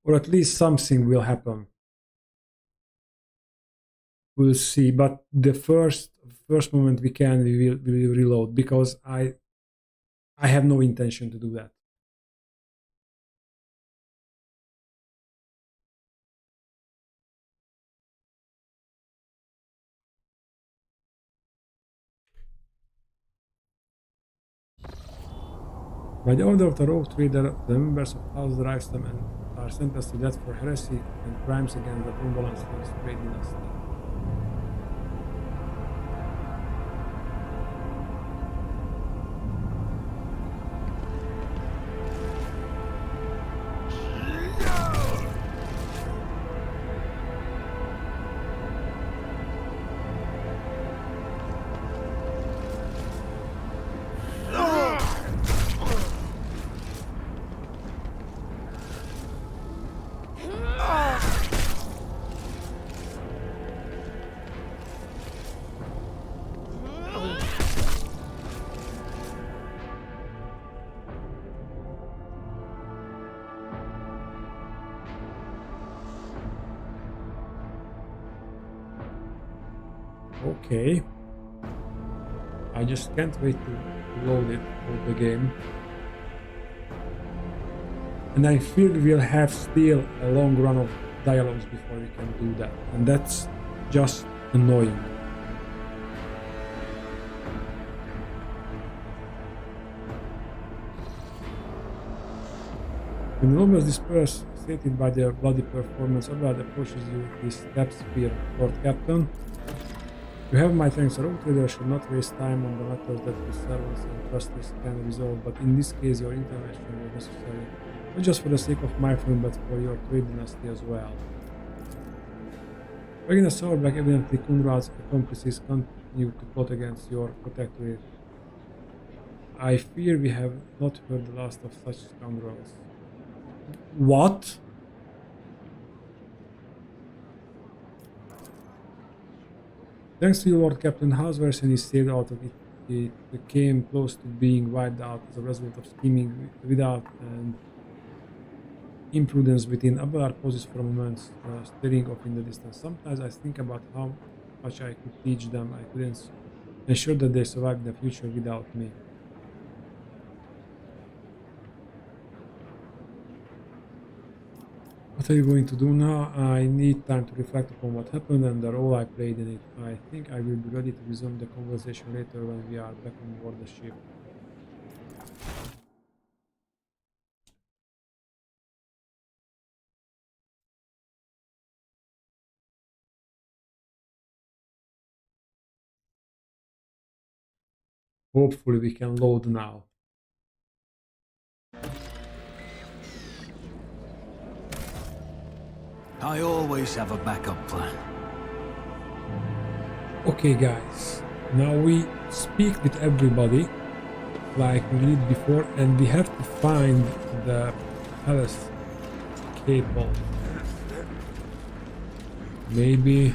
A: Or at least something will happen. we'll see. But the first moment we can, we will reload, because I have no intention to do that. By the order of the rogue trader, the members of House Drivestem and are sentenced to death for heresy and crimes against the unbalanced Trade dynasty. Okay. I just can't wait to load it with the game. And I feel we'll have still a long run of dialogues before we can do that. And that's just annoying. When Lobos disperse, sated by their bloody performance, Abad approaches you with his step spear. Lord Captain, you have my thanks. A rogue trader should not waste time on the matters that his servants and trusters can resolve, but in this case your intervention was necessary, not just for the sake of my friend, but for your trade dynasty as well. Again, a Sourback, evidently Kunrad's accomplices continue to plot against your protectorate. I fear we have not heard the last of such scoundrels. What? Thanks to you, Lord Captain, House Werserians stayed out of it. It came close to being wiped out as a result of scheming without and imprudence within. Abelard pauses for a moment, staring off in the distance. Sometimes I think about how much I could teach them. I couldn't ensure that they survive the future without me. What are you going to do now? I need time to reflect upon what happened and the role I played in it. I think I will be ready to resume the conversation later when we are back on board the ship. Hopefully we can load now.
C: I always have a backup plan.
A: Okay guys, now we speak with everybody like we did before, and we have to find the palace cable. Maybe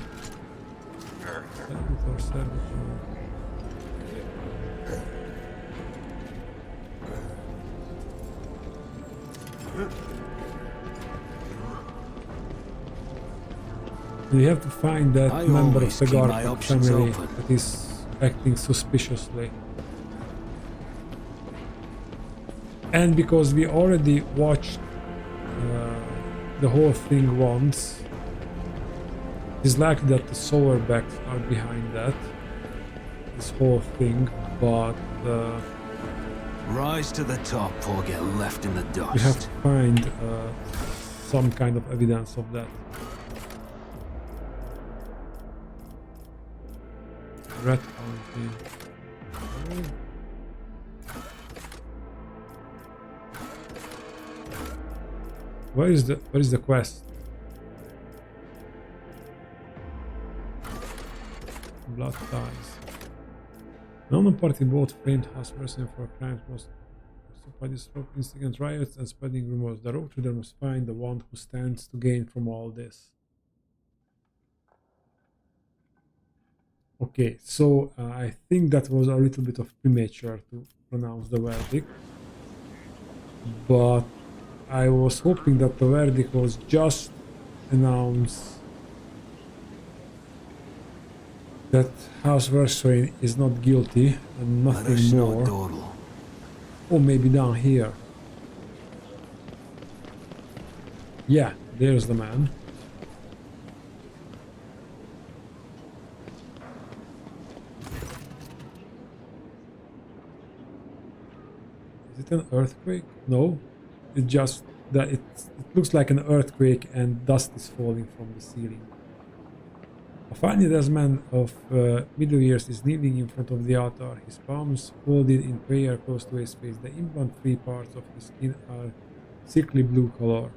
A: we have to find that member of the guard family that is acting suspiciously. And because we already watched the whole thing once, it's likely that the Soulbacks are behind that, this whole thing, but
C: rise to the top or get left in the dust.
A: we have to find some kind of evidence of that. Red County. Where is the quest? Blood ties. Non party both framed House Werserian for crimes most by disrupt instigant riots and spreading rumors. The rogue trader must find the one who stands to gain from all this. Okay, so I think that was a little bit of premature to pronounce the verdict, but I was hoping that the verdict was just announced that House Werserian is not guilty and
C: Let us
A: nothing
C: not
A: more.
C: dawdle.
A: Or maybe down here. Yeah, there's the man. Is it an earthquake? No. It just that it looks like an earthquake and dust is falling from the ceiling. A finely dressed man of middle years is kneeling in front of the altar, his palms folded in prayer close to his face. The implant-free parts of his skin are sickly blue color.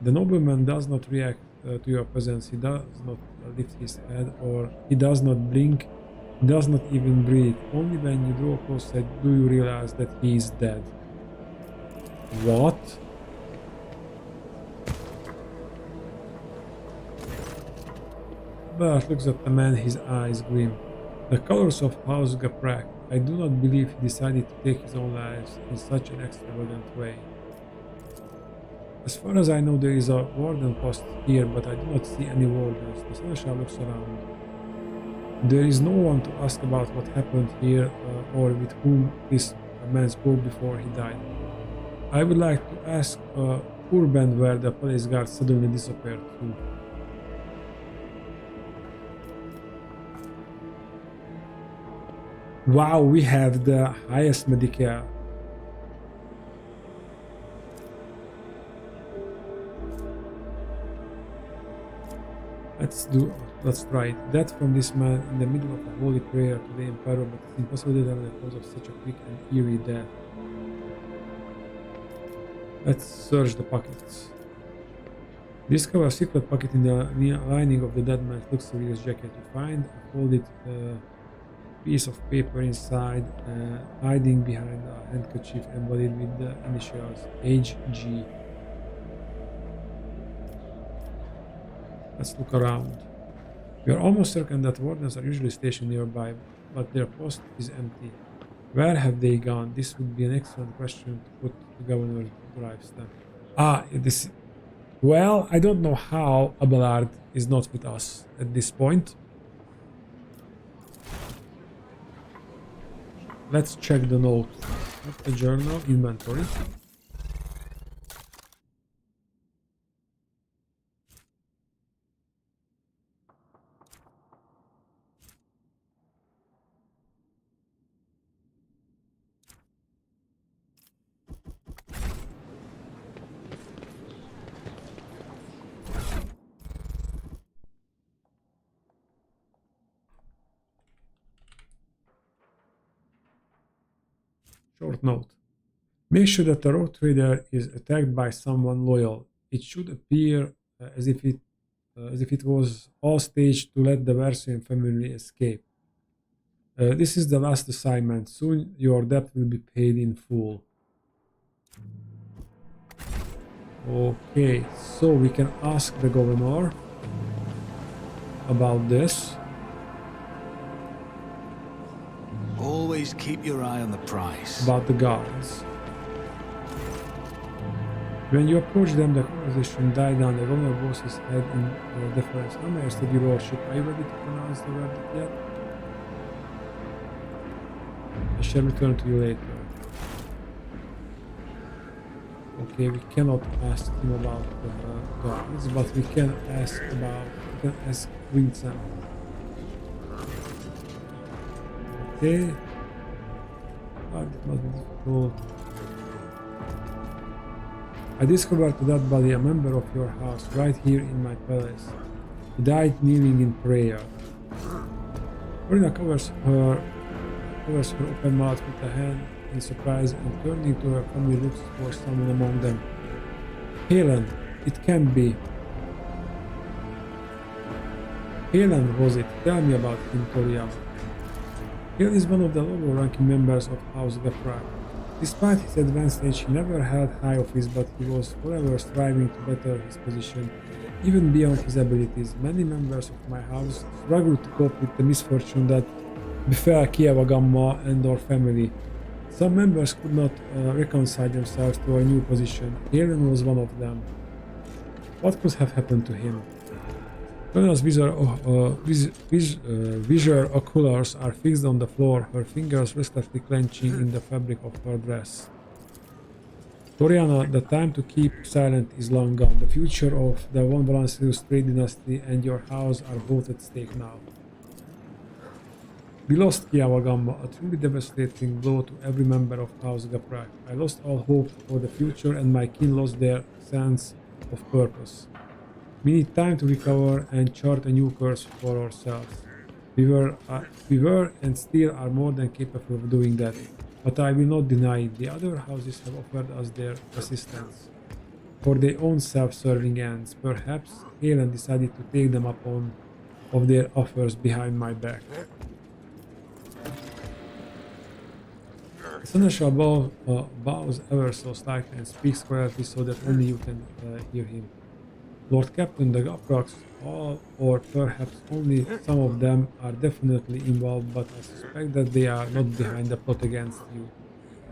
A: The nobleman does not react to your presence. He does not lift his head, or he does not blink, he does not even breathe. Only when you draw closer do you realize that he is dead. What? Bert looks at the man, his eyes gleam. The colors of House Gaprak. I do not believe he decided to take his own life in such an extravagant way. As far as I know, there is a warden post here, but I do not see any wardens. The seneschal looks around. There is no one to ask about what happened here or with whom this man spoke before he died. I would like to ask Urban where the police guard suddenly disappeared to. Wow, we have the highest Medicare. Let's try it. That from this man in the middle of a holy prayer to the Emperor, but it's impossible to have the cause of such a quick and eerie death. Let's search the pockets. Discover a secret pocket in the lining of the dead man's luxurious jacket. You find a folded piece of paper inside, hiding behind a handkerchief embodied with the initials HG. Let's look around. We are almost certain that wardens are usually stationed nearby, but their post is empty. Where have they gone? This would be an excellent question to put to Governor Driveston. This. Well, I don't know how Abelard is not with us at this point. Let's check the note. The journal, inventory. Short note. Make sure that the rogue trader is attacked by someone loyal. It should appear as if it was all staged to let the Werserian family escape. This is the last assignment. Soon your debt will be paid in full. Okay, so we can ask the governor about this.
C: Always keep your eye on the prize.
A: About the guards. When you approach them, the conversation died down. The governor bows his head in deference. How may I say, your lordship? Are you ready to pronounce the verdict yet? I shall return to you later. Okay, we cannot ask him about the guards, but we can ask Vincent. Okay. God, it must be difficult. I discovered to that body a member of your house right here in my palace. He died kneeling in prayer. Marina covers her open mouth with a hand in surprise and turning to her family looks for someone among them. Helen, it can be. Helen was it? Tell me about him, Toriel. Helen is one of the lower-ranking members of House Gaprak. Despite his advanced age, he never held high office, but he was forever striving to better his position, even beyond his abilities. Many members of my house struggled to cope with the misfortune that befell Kiewa Gamma and our family. Some members could not reconcile themselves to a new position. Helen was one of them. What could have happened to him? Donna's visual oculars are fixed on the floor, her fingers restlessly clenching in the fabric of her dress. Toriana, the time to keep silent is long gone. The future of the Von Valancius trade dynasty and your house are both at stake now. We lost Kiawagamma, a truly devastating blow to every member of House Gaprak. I lost all hope for the future and my kin lost their sense of purpose. We need time to recover and chart a new course for ourselves. We were and still are more than capable of doing that. But I will not deny it. The other houses have offered us their assistance. For their own self-serving ends. Perhaps Helen decided to take them up on of their offers behind my back. The seneschal bows ever so slightly and speaks quietly so that only you can hear him. Lord Captain, the Gapraks, all or perhaps only some of them are definitely involved, but I suspect that they are not behind the plot against you.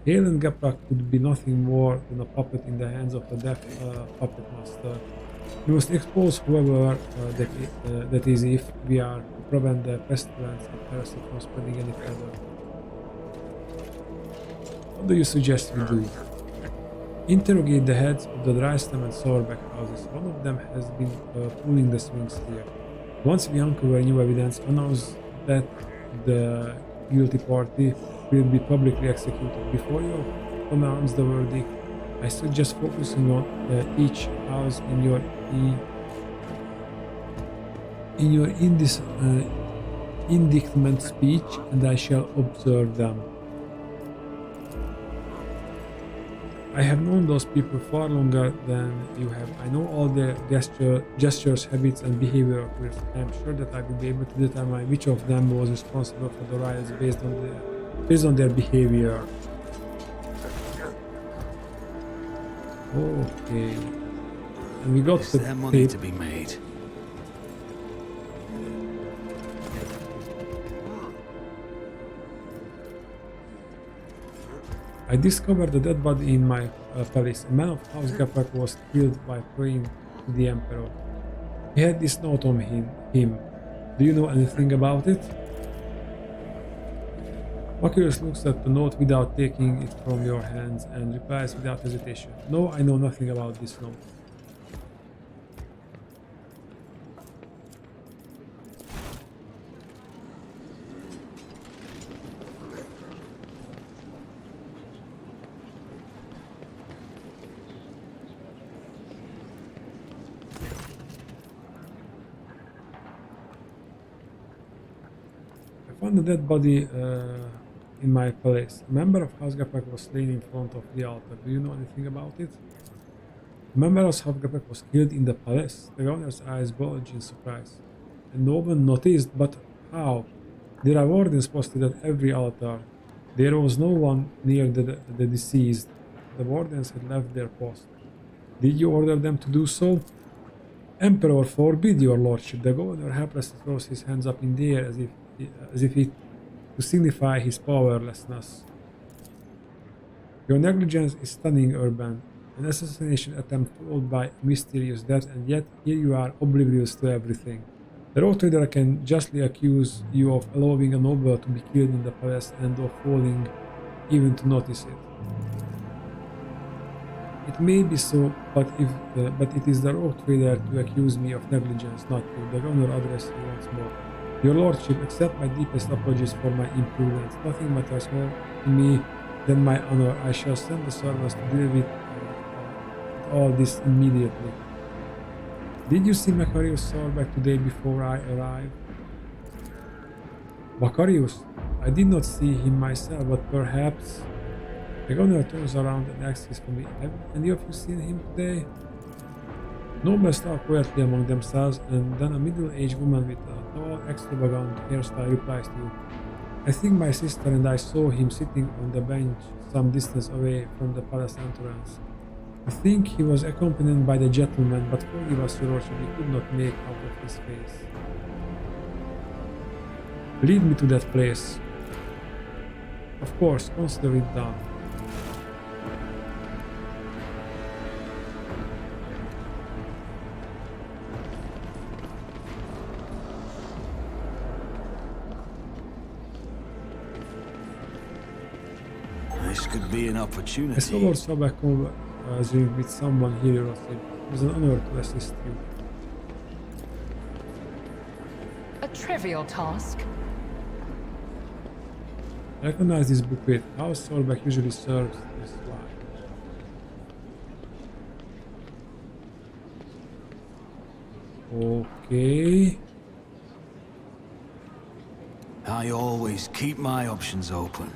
A: Halen Gaprak could be nothing more than a puppet in the hands of a deaf puppet master. We must expose whoever that is if we are to prevent the pestilence and heresy from spreading any further. What do you suggest we do? Interrogate the heads of the Drystem and Sourbeck houses. One of them has been pulling the strings here. Once we uncover new evidence, announce that the guilty party will be publicly executed. Before you pronounce the verdict, I suggest focusing on each house in your indictment speech, and I shall observe them. I have known those people far longer than you have. I know all their gestures, habits, and behavior. I am sure that I will be able to determine which of them was responsible for the riots based on their behavior. Okay. And we got
C: Is
A: the
C: there money
A: tape.
C: to be made?
A: I discovered a dead body in my palace. A man of House Gaprak was killed by praying to the Emperor. He had this note on him. Do you know anything about it? Macarius looks at the note without taking it from your hands and replies without hesitation. No, I know nothing about this note. I found a dead body in my palace. A member of House Gaprak was slain in front of the altar. Do you know anything about it? A member of House Gaprak was killed in the palace. The governor's eyes bulged in surprise. And no one noticed, but how? There are wardens posted at every altar. There was no one near the deceased. The wardens had left their post. Did you order them to do so? Emperor forbid, your lordship. The governor helplessly throws his hands up in the air as if it to signify his powerlessness. Your negligence is stunning, Urban. An assassination attempt followed by a mysterious death, and yet here you are oblivious to everything. The road trader can justly accuse you of allowing a noble to be killed in the palace and of failing even to notice it. It may be so, but it is the road trader to accuse me of negligence, not you. The governor addressed you once more. Your lordship, accept my deepest apologies for my imprudence. Nothing matters more to me than my honor. I shall send the servants to deal with all this immediately. Did you see Macarius Sourbeck today before I arrived? Macarius? I did not see him myself, but perhaps... The governor turns around and asks for me. Have any of you seen him today? Nobles talk quietly among themselves, and then a middle-aged woman with a tall, extravagant hairstyle replies to you. I think my sister and I saw him sitting on the bench some distance away from the palace entrance. I think he was accompanied by the gentleman, but forgive us, your lordship, we could not make out of his face. Lead me to that place. Of course, consider it done.
C: This could be an
A: I
C: opportunity.
A: saw also back home with someone here. It was an honor to assist you.
D: A trivial task.
A: Recognize this booklet. House Solbeck usually serves this wine. Okay.
C: I always keep my options open.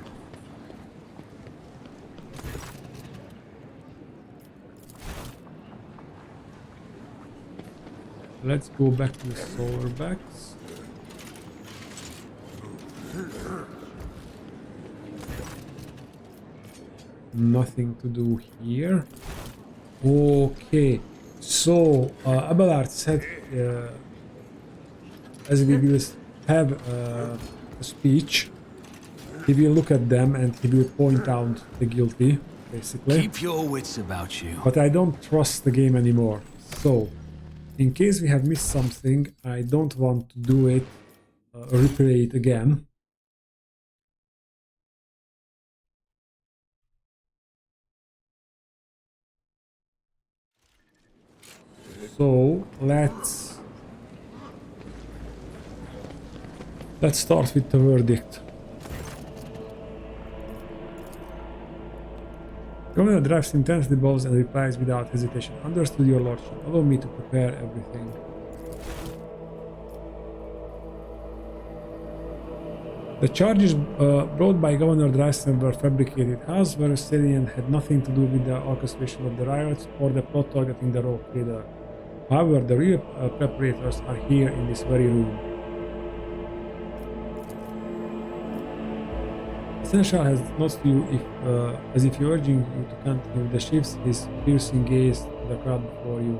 A: Let's go back to the Sorbacks. Nothing to do here. Okay, so Abelard said as we will have a speech, he will look at them and he will point out the guilty, basically.
C: Keep your wits about you.
A: But I don't trust the game anymore. So, in case we have missed something, I don't want to do it, replay it again. So let's start with the verdict. Governor drives intensely, bows and replies without hesitation. Understood, your lordship. Allow me to prepare everything. The charges brought by Governor Dreisen were fabricated. House Werserian had nothing to do with the orchestration of the riots or the plot targeting the rogue trader. However, the real preparators are here in this very room. Essential has nods to you as if he urging you to continue. The shifts his piercing gaze to the crowd before you.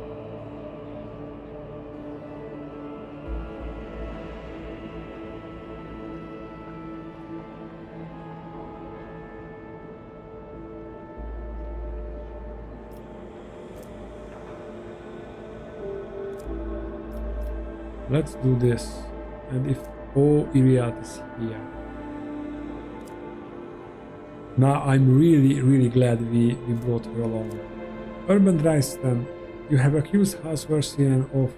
A: Let's do this. And if Iriad is here. Now I'm really glad we brought her along. Urban Dreisten, you have accused House Werserian of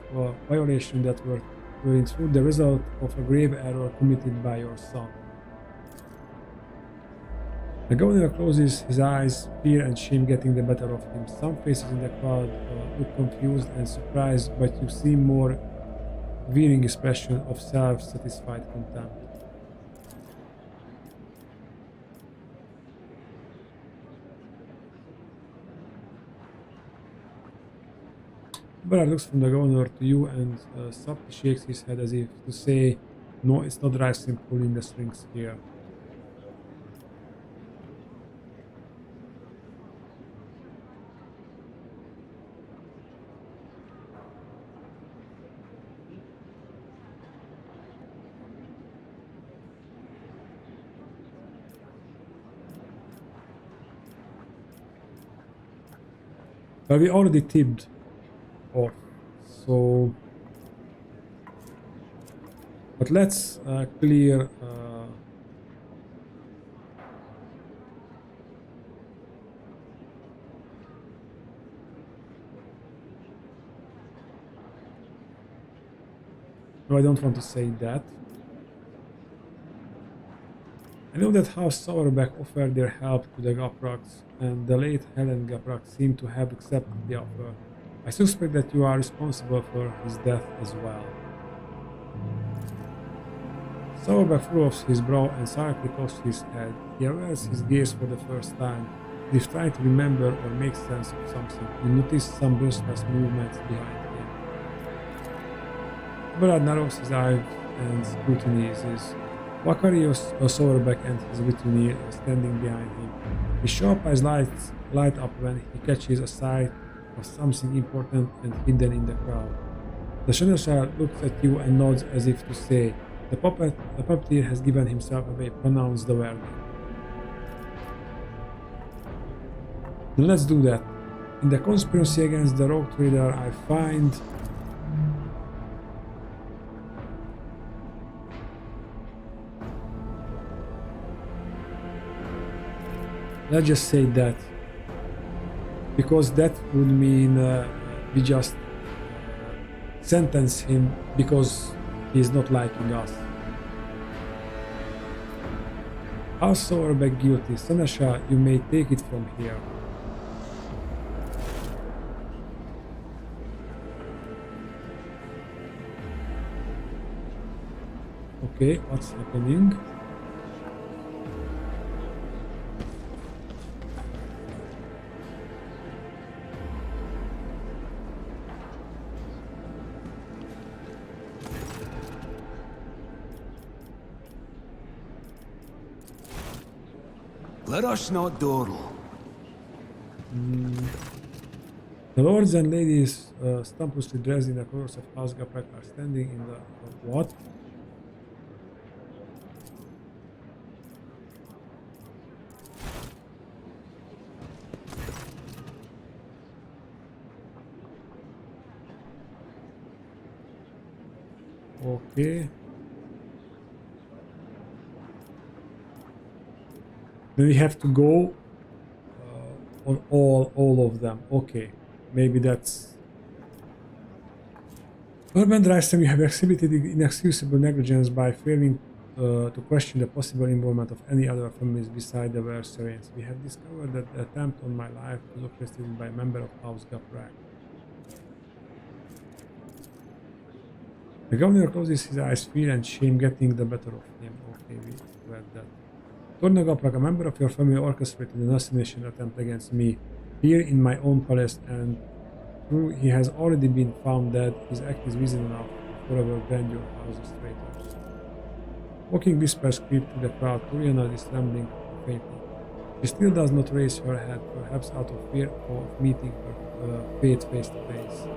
A: violation that were in truth the result of a grave error committed by your son. The governor closes his eyes, fear and shame getting the better of him. Some faces in the crowd look confused and surprised, but you see more wearing expression of self-satisfied contempt. Bernard looks from the governor to you and softly shakes his head as if to say, no, it's not Dreisen pulling the strings here. But we already tipped off, so but let's clear no, I don't want to say that. I know that House Sauerbeck offered their help to the Gapraks, and the late Helen Gaprak seemed to have accepted the offer. I suspect that you are responsible for his death as well. Sauerbeck furrows his brow and silently tosses his head. He awares his gaze for the first time. He is trying to remember or make sense of something. You notice some restless movements behind him. Brad narrows his eyes and scrutinizes. Wakarios Sauerbeck and his retinue are standing behind him. His sharp eyes light up when he catches a sight of something important and hidden in the crowd. The Seneschal looks at you and nods as if to say, the puppeteer has given himself away, pronounce the verdict. Then let's do that. In the conspiracy against the rogue trader, I find Let's just say that, because that would mean we just sentence him because he's not liking us. House Sowerbeck guilty. Seneca, you may take it from here. Okay, what's happening?
C: Let us not dawdle.
A: The lords and ladies stumpously dressed in the colors of House Gaprak are standing in the... what? Okay. Then we have to go on all of them. Okay, maybe that's... Urban Drysdale, you have exhibited inexcusable negligence by failing to question the possible involvement of any other families beside the Werserians. We have discovered that the attempt on my life was orchestrated by a member of House Gaprak. The governor closes his eyes, fear and shame getting the better of him. Okay, we read that. Torna Gaprak, a member of your family, orchestrated an assassination attempt against me here in my own palace, and though he has already been found dead, his act is reason enough to forever brand your house as traitors. Walking whispers creep through the crowd. Toriana is trembling faintly. She still does not raise her head, perhaps out of fear of meeting her fate face to face.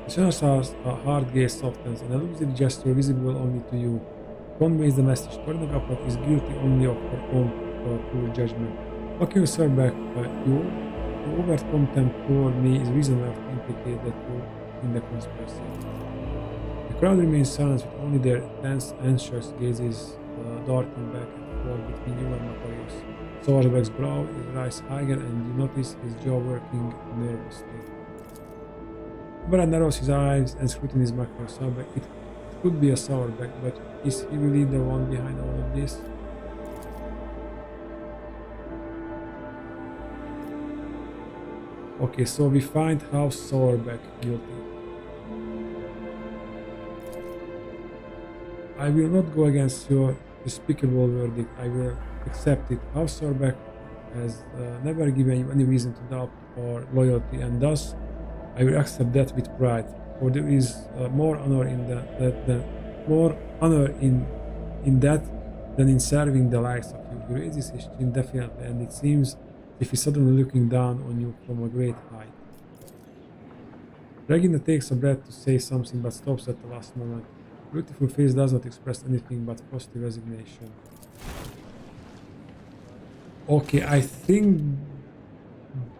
A: Senasa's hard gaze softens, and a elusive gesture visible only to you conveys the message. Torna Gaprak is guilty only of her own poor judgment. Fucking Sowerbeck, your overt contempt toward me is reason enough to implicate that you in the conspiracy. The crowd remains silent with only their tense, anxious gazes darting back and forth between you and Macarius. Sowerbeck's brow is rise higher, and you notice his jaw working nervously. Brad narrows his eyes and scrutinizes Macarius. Sowerbeck. It could be a Sowerbeck, but is he really the one behind all of this? Okay, so we find House Sowerbeck guilty. I will not go against your despicable verdict. I will accept it. House Sowerbeck has never given you any reason to doubt or loyalty, and thus I will accept that with pride. For there is more honor in that than in serving the likes of you. He raises his chin defiantly, and it seems as if he's suddenly looking down on you from a great height. Regina takes a breath to say something, but stops at the last moment. Her beautiful face does not express anything but frosty resignation. Okay, I think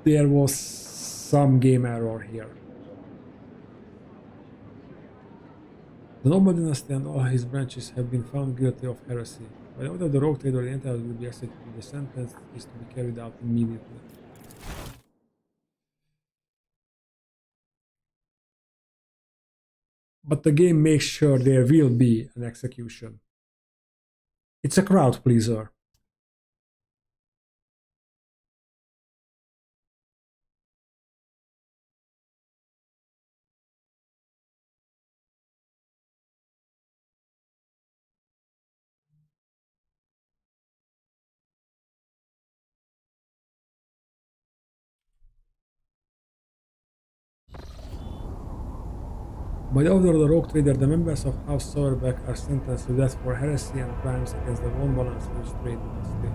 A: there was some game error here. The noble dynasty and all his branches have been found guilty of heresy. By order of the rogue trader, the entire will be executed. The sentence is to be carried out immediately. But the game makes sure there will be an execution. It's a crowd pleaser. By order of the rogue trader, the members of House Sowerbeck are sentenced to death for heresy and crimes against the von Wallenstein trade dynasty.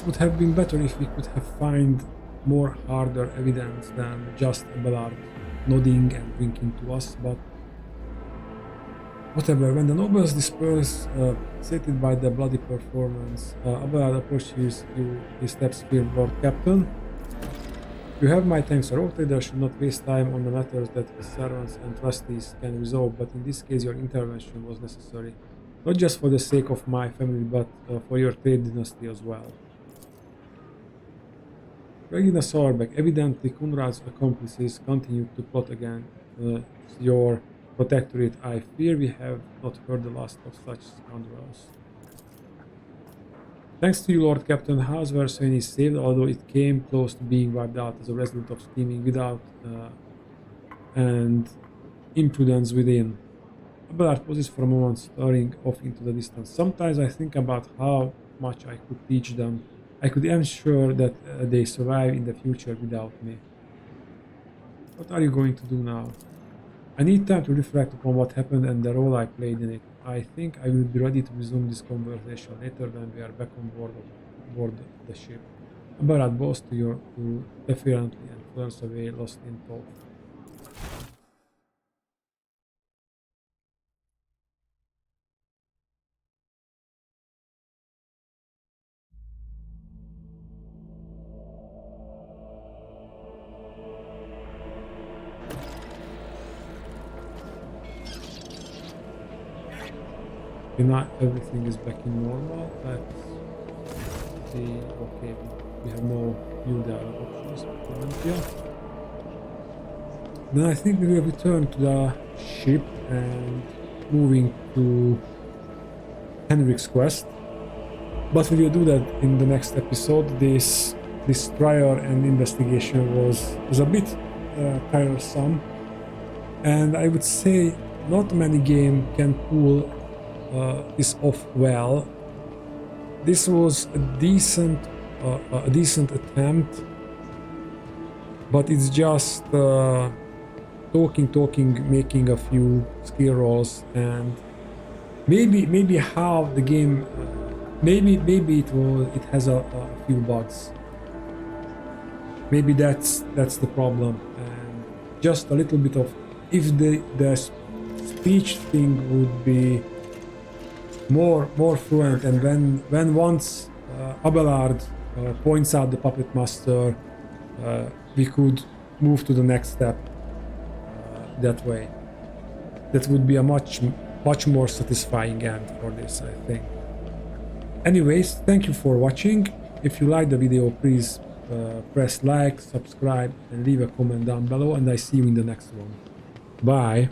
A: would have been better if we could have found more harder evidence than just Abelard nodding and winking to us, but whatever. When the nobles disperse, sated by the bloody performance, Abelard approaches you. He steps forward, Lord Captain. You have my thanks. A rogue trader should not waste time on the matters that his servants and trustees can resolve, but in this case your intervention was necessary. Not just for the sake of my family, but for your trade dynasty as well. Regina Sorbeck, evidently Conrad's accomplices continued to plot against your protectorate. I fear we have not heard the last of such scoundrels. Thanks to you, Lord Captain, House Werserian is saved, although it came close to being wiped out as a result of scheming without and imprudence within. Abelard pauses for a moment, staring off into the distance. Sometimes I think about how much I could teach them. I could ensure that they survive in the future without me. What are you going to do now? I need time to reflect upon what happened and the role I played in it. I think I will be ready to resume this conversation later when we are back on board the ship. Abelard bows to you defiantly and turns away, lost in thought. Now everything is back in normal. Let's see. Okay, we have no new dialogue options. Then I think we will return to the ship and moving to Henrik's quest. But we will do that in the next episode. This trial and investigation was a bit tiresome, and I would say not many games can pull this off well. This was a decent attempt, but it's just talking, making a few skill rolls, and maybe how the game maybe it has a few bugs. Maybe that's the problem, and just a little bit of, if the speech thing would be more fluent, and when once Abelard points out the puppet master, we could move to the next step that way. That would be a much more satisfying end for this, I think. Anyways, thank you for watching. If you like the video, please press like, subscribe, and leave a comment down below, and I see you in the next one. Bye.